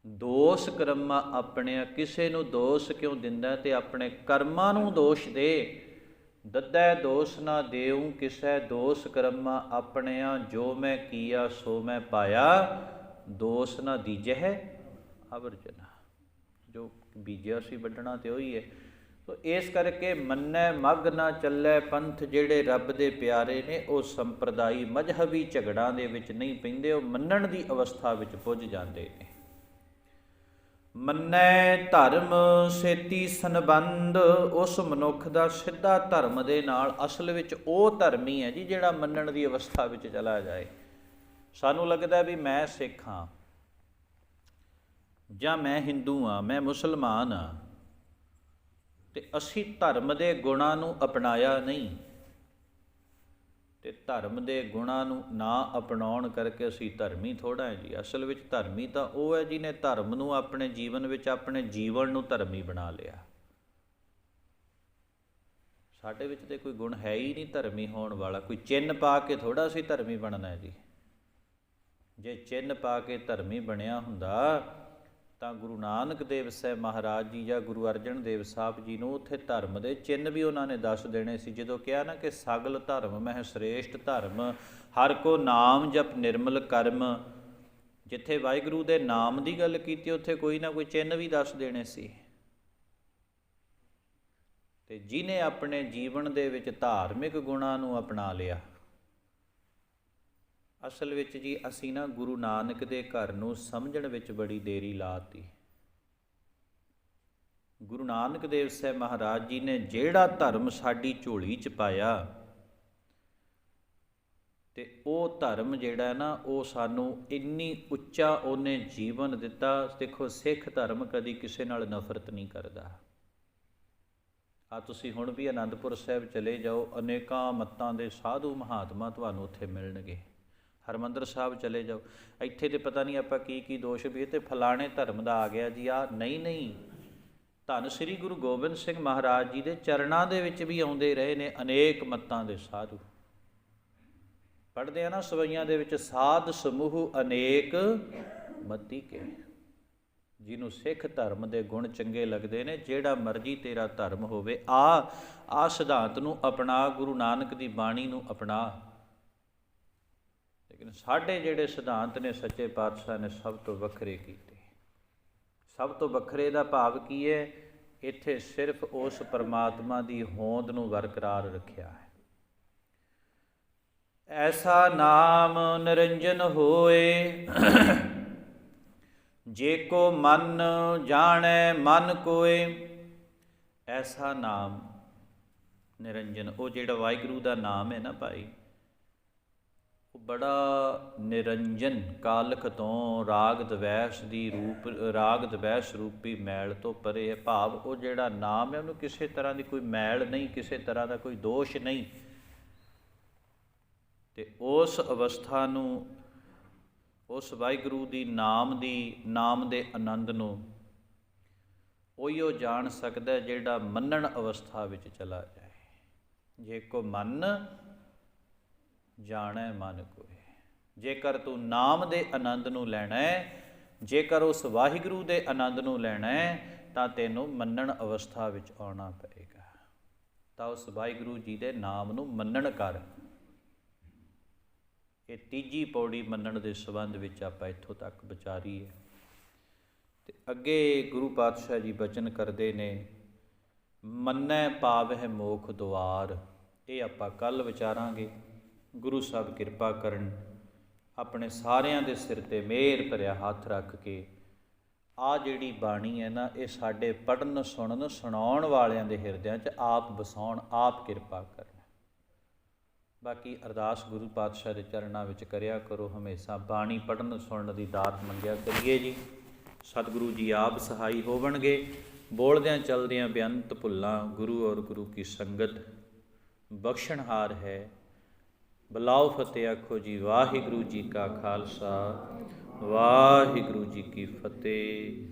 ਦੋਸ਼ ਕਰਮਾਂ ਆਪਣਿਆਂ। ਕਿਸੇ ਨੂੰ ਦੋਸ਼ ਕਿਉਂ ਦਿੰਦਾ? ਤੇ ਆਪਣੇ ਕਰਮਾਂ ਨੂੰ ਦੋਸ਼ ਦੇ। ਦੱਦੈ ਦੋਸ਼ ਨਾ ਦਿਉ ਕਿਸੈ, ਦੋਸ਼ ਕਰਮਾਂ ਆਪਣਿਆਂ। ਜੋ ਮੈਂ ਕੀਆ ਸੋ ਮੈਂ ਪਾਇਆ, ਦੋਸ਼ ਨਾ ਦੀਜਹਿ ਅਵਰਜਨਾ। ਜੋ ਬੀਜਿਆ ਸੀ ਵੱਢਣਾ ਤੇ ਉਹੀ ਹੈ। ਤੋ ਇਸ ਕਰਕੇ ਮੰਨੈ ਮਗ ਨਾ ਚੱਲੈ ਪੰਥ। ਜਿਹੜੇ ਰੱਬ ਦੇ ਪਿਆਰੇ ਨੇ ਉਹ ਸੰਪਰਦਾਈ ਮਜ਼ਹਬੀ ਝਗੜਾਂ ਦੇ ਵਿੱਚ ਨਹੀਂ ਪੈਂਦੇ, ਉਹ ਮੰਨਣ ਦੀ ਅਵਸਥਾ ਵਿੱਚ ਪੁੱਜ ਜਾਂਦੇ ਨੇ। ਮੰਨੈ ਧਰਮ ਸੇਤੀ ਸੰਬੰਧ, ਉਸ ਮਨੁੱਖ ਦਾ ਸਿੱਧਾ ਧਰਮ ਦੇ ਨਾਲ। ਅਸਲ ਵਿੱਚ ਉਹ ਧਰਮੀ ਹੈ ਜੀ ਜਿਹੜਾ ਮੰਨਣ ਦੀ ਅਵਸਥਾ ਵਿੱਚ ਚਲਾ ਜਾਏ। ਸਾਨੂੰ ਲੱਗਦਾ ਵੀ ਮੈਂ ਸਿੱਖ ਹਾਂ, ਜਾਂ ਮੈਂ ਹਿੰਦੂ ਹਾਂ, ਮੈਂ ਮੁਸਲਮਾਨ ਹਾਂ, ਤੇ ਅਸੀਂ ਧਰਮ ਦੇ ਗੁਣਾਂ ਨੂੰ ਅਪਣਾਇਆ ਨਹੀਂ, ਤੇ ਧਰਮ ਦੇ ਗੁਣਾਂ ਨੂੰ ਨਾ ਅਪਣਾਉਣ ਕਰਕੇ ਅਸੀਂ ਧਰਮੀ ਥੋੜ੍ਹਾ ਹੈ ਜੀ। ਅਸਲ ਵਿੱਚ ਧਰਮੀ ਤਾਂ ਉਹ ਹੈ ਜਿਹਨੇ ਧਰਮ ਨੂੰ ਆਪਣੇ ਜੀਵਨ ਵਿੱਚ, ਆਪਣੇ ਜੀਵਨ ਨੂੰ ਧਰਮੀ ਬਣਾ ਲਿਆ। ਸਾਡੇ ਵਿੱਚ ਤੇ ਕੋਈ ਗੁਣ ਹੈ ਹੀ ਨਹੀਂ ਧਰਮੀ ਹੋਣ ਵਾਲਾ। ਕੋਈ ਚਿੰਨ੍ਹ ਪਾ ਕੇ ਥੋੜ੍ਹਾ ਅਸੀਂ ਧਰਮੀ ਬਣਨਾ ਹੈ ਜੀ। ਜੇ ਚਿੰਨ੍ਹ ਪਾ ਕੇ ਧਰਮੀ ਬਣਿਆ ਹੁੰਦਾ ਤਾਂ ਗੁਰੂ ਨਾਨਕ ਦੇਵ ਸਾਹਿਬ ਮਹਾਰਾਜ ਜੀ ਜਾਂ ਗੁਰੂ ਅਰਜਨ ਦੇਵ ਸਾਹਿਬ ਜੀ ਨੂੰ ਉੱਥੇ ਧਰਮ ਦੇ ਚਿੰਨ੍ਹ ਵੀ ਉਹਨਾਂ ਨੇ ਦੱਸ ਦੇਣੇ ਸੀ। ਜਦੋਂ ਕਿਹਾ ਨਾ ਕਿ ਸਗਲ ਧਰਮ ਮਹਿ ਸ੍ਰੇਸ਼ਟ ਧਰਮ, ਹਰ ਕੋ ਨਾਮ ਜਪ ਨਿਰਮਲ ਕਰਮ, ਜਿੱਥੇ ਵਾਹਿਗੁਰੂ ਦੇ ਨਾਮ ਦੀ ਗੱਲ ਕੀਤੀ ਉੱਥੇ ਕੋਈ ਨਾ ਕੋਈ ਚਿੰਨ੍ਹ ਵੀ ਦੱਸ ਦੇਣੇ ਸੀ। ਤੇ ਜਿਹਨੇ ਆਪਣੇ ਜੀਵਨ ਦੇ ਵਿੱਚ ਧਾਰਮਿਕ ਗੁਣਾਂ ਨੂੰ ਅਪਣਾ ਲਿਆ, ਅਸਲ ਵਿੱਚ ਜੀ ਅਸੀਂ ਨਾ ਗੁਰੂ ਨਾਨਕ ਦੇ ਘਰ ਨੂੰ ਸਮਝਣ ਵਿੱਚ ਬੜੀ ਦੇਰੀ ਲਾਤੀ। ਗੁਰੂ ਨਾਨਕ ਦੇਵ ਸਾਹਿਬ ਮਹਾਰਾਜ ਜੀ ਨੇ ਜਿਹੜਾ ਧਰਮ ਸਾਡੀ ਝੋਲੀ 'ਚ ਪਾਇਆ, ਤੇ ਉਹ ਧਰਮ ਜਿਹੜਾ ਨਾ ਉਹ ਸਾਨੂੰ ਇੰਨੀ ਉੱਚਾ ਉਹਨੇ ਜੀਵਨ ਦਿੱਤਾ। ਦੇਖੋ, ਸਿੱਖ ਧਰਮ ਕਦੀ ਕਿਸੇ ਨਾਲ ਨਫ਼ਰਤ ਨਹੀਂ ਕਰਦਾ। ਆ ਤੁਸੀਂ ਹੁਣ ਵੀ ਅਨੰਦਪੁਰ ਸਾਹਿਬ ਚਲੇ ਜਾਓ, ਅਨੇਕਾਂ ਮੱਤਾਂ ਦੇ ਸਾਧੂ ਮਹਾਤਮਾ ਤੁਹਾਨੂੰ ਉੱਥੇ ਮਿਲਣਗੇ। ਹਰਿਮੰਦਰ ਸਾਹਿਬ ਚਲੇ ਜਾਓ, ਇੱਥੇ ਤੇ ਪਤਾ ਨਹੀਂ ਆਪਾਂ ਕੀ ਦੋਸ਼ ਵੀ ਤੇ ਫਲਾਣੇ ਧਰਮ ਦਾ ਆ ਗਿਆ ਜੀ। ਆ ਨਹੀਂ, ਧੰਨ ਸ੍ਰੀ ਗੁਰੂ ਗੋਬਿੰਦ ਸਿੰਘ ਮਹਾਰਾਜ ਜੀ ਦੇ ਚਰਨਾਂ ਦੇ ਵਿੱਚ ਵੀ ਆਉਂਦੇ ਰਹੇ ਨੇ ਅਨੇਕ ਮੱਤਾਂ ਦੇ ਸਾਧੂ। ਪੜ੍ਹਦੇ ਆ ਨਾ ਸਵਈਆਂ ਦੇ ਵਿੱਚ, ਸਾਧ ਸਮੂਹ ਅਨੇਕ ਮਤੀ ਕੇ। ਜਿਹਨੂੰ ਸਿੱਖ ਧਰਮ ਦੇ ਗੁਣ ਚੰਗੇ ਲੱਗਦੇ ਨੇ, ਜਿਹੜਾ ਮਰਜ਼ੀ ਤੇਰਾ ਧਰਮ ਹੋਵੇ, ਆ ਸਿਧਾਂਤ ਨੂੰ ਅਪਣਾ, ਗੁਰੂ ਨਾਨਕ ਦੀ ਬਾਣੀ ਨੂੰ ਅਪਣਾ। ਲੇਕਿਨ ਸਾਡੇ ਜਿਹੜੇ ਸਿਧਾਂਤ ਨੇ ਸੱਚੇ ਪਾਤਸ਼ਾਹ ਨੇ ਸਭ ਤੋਂ ਵੱਖਰੇ ਕੀਤੇ। ਸਭ ਤੋਂ ਵੱਖਰੇ ਦਾ ਭਾਵ ਕੀ ਹੈ? ਇੱਥੇ ਸਿਰਫ ਉਸ ਪਰਮਾਤਮਾ ਦੀ ਹੋਂਦ ਨੂੰ ਬਰਕਰਾਰ ਰੱਖਿਆ ਹੈ। ਐਸਾ ਨਾਮ ਨਿਰੰਜਨ ਹੋਏ, ਜੇ ਕੋ ਮਨ ਜਾਣੈ ਮਨ ਕੋਏ। ਐਸਾ ਨਾਮ ਨਿਰੰਜਨ, ਉਹ ਜਿਹੜਾ ਵਾਹਿਗੁਰੂ ਦਾ ਨਾਮ ਹੈ ਨਾ ਭਾਈ, ਉਹ ਬੜਾ ਨਿਰੰਜਨ, ਕਾਲਖ ਤੋਂ ਰਾਗ ਦਵੈਸ਼ ਰੂਪੀ ਮੈਲ ਤੋਂ ਪਰੇ ਹੈ। ਭਾਵ ਉਹ ਜਿਹੜਾ ਨਾਮ ਹੈ ਉਹਨੂੰ ਕਿਸੇ ਤਰ੍ਹਾਂ ਦੀ ਕੋਈ ਮੈਲ ਨਹੀਂ, ਕਿਸੇ ਤਰ੍ਹਾਂ ਦਾ ਕੋਈ ਦੋਸ਼ ਨਹੀਂ। ਤੇ ਉਸ ਅਵਸਥਾ ਨੂੰ, ਉਸ ਵਾਹਿਗੁਰੂ ਦੀ ਨਾਮ ਦੇ ਆਨੰਦ ਨੂੰ ਉਹੀਓ ਜਾਣ ਸਕਦਾ ਜਿਹੜਾ ਮੰਨਣ ਅਵਸਥਾ ਵਿੱਚ ਚਲਾ ਜਾਏ। ਜੇ ਕੋ ਮਨ ਜਾਣੈ ਮਨ ਕੋਏ। ਜੇਕਰ ਤੂੰ ਨਾਮ ਦੇ ਆਨੰਦ ਨੂੰ ਲੈਣਾ ਹੈ, ਜੇਕਰ ਉਸ ਵਾਹਿਗੁਰੂ ਦੇ ਆਨੰਦ ਨੂੰ ਲੈਣਾ ਹੈ, ਤਾਂ ਤੈਨੂੰ ਮੰਨਣ ਅਵਸਥਾ ਵਿੱਚ ਆਉਣਾ ਪਏਗਾ। ਤਾਂ ਉਸ ਵਾਹਿਗੁਰੂ ਜੀ ਦੇ ਨਾਮ ਨੂੰ ਮੰਨਣ ਕਰ। ਇਹ ਤੀਜੀ ਪੌੜੀ ਮੰਨਣ ਦੇ ਸੰਬੰਧ ਵਿੱਚ ਆਪਾਂ ਇੱਥੋਂ ਤੱਕ ਵਿਚਾਰੀ ਹੈ। ਤੇ ਅੱਗੇ ਗੁਰੂ ਪਾਤਸ਼ਾਹ ਜੀ ਬਚਨ ਕਰਦੇ ਨੇ, ਮੰਨੈ ਪਾਵਹਿ ਮੋਖ ਦੁਆਰ। ਇਹ ਆਪਾਂ ਕੱਲ੍ਹ ਵਿਚਾਰਾਂਗੇ। ਗੁਰੂ ਸਾਹਿਬ ਕਿਰਪਾ ਕਰਨ, ਆਪਣੇ ਸਾਰਿਆਂ ਦੇ ਸਿਰ 'ਤੇ ਮਿਹਰ ਭਰਿਆ ਹੱਥ ਰੱਖ ਕੇ ਆਹ ਜਿਹੜੀ ਬਾਣੀ ਹੈ ਨਾ, ਇਹ ਸਾਡੇ ਪੜ੍ਹਨ ਸੁਣਨ ਸੁਣਾਉਣ ਵਾਲਿਆਂ ਦੇ ਹਿਰਦਿਆਂ 'ਚ ਆਪ ਵਸਾਉਣ, ਆਪ ਕਿਰਪਾ ਕਰਨ। ਬਾਕੀ ਅਰਦਾਸ ਗੁਰੂ ਪਾਤਸ਼ਾਹ ਦੇ ਚਰਨਾਂ ਵਿੱਚ ਕਰਿਆ ਕਰੋ ਹਮੇਸ਼ਾ। ਬਾਣੀ ਪੜ੍ਹਨ ਸੁਣਨ ਦੀ ਦਾਤ ਮੰਗਿਆ ਕਰੀਏ ਜੀ। ਸਤਿਗੁਰੂ ਜੀ ਆਪ ਸਹਾਈ ਹੋਵਣਗੇ। ਬੋਲਦਿਆਂ ਚਲਦਿਆਂ ਬੇਅੰਤ ਭੁੱਲਾਂ ਗੁਰੂ ਔਰ ਗੁਰੂ ਕੀ ਸੰਗਤ ਬਖਸ਼ਣਹਾਰ ਹੈ। ਬੁਲਾਓ ਫਤਿਹ ਆਖੋ ਜੀ। ਵਾਹਿਗੁਰੂ ਜੀ ਕਾ ਖਾਲਸਾ, ਵਾਹਿਗੁਰੂ ਜੀ ਕੀ ਫਤਿਹ।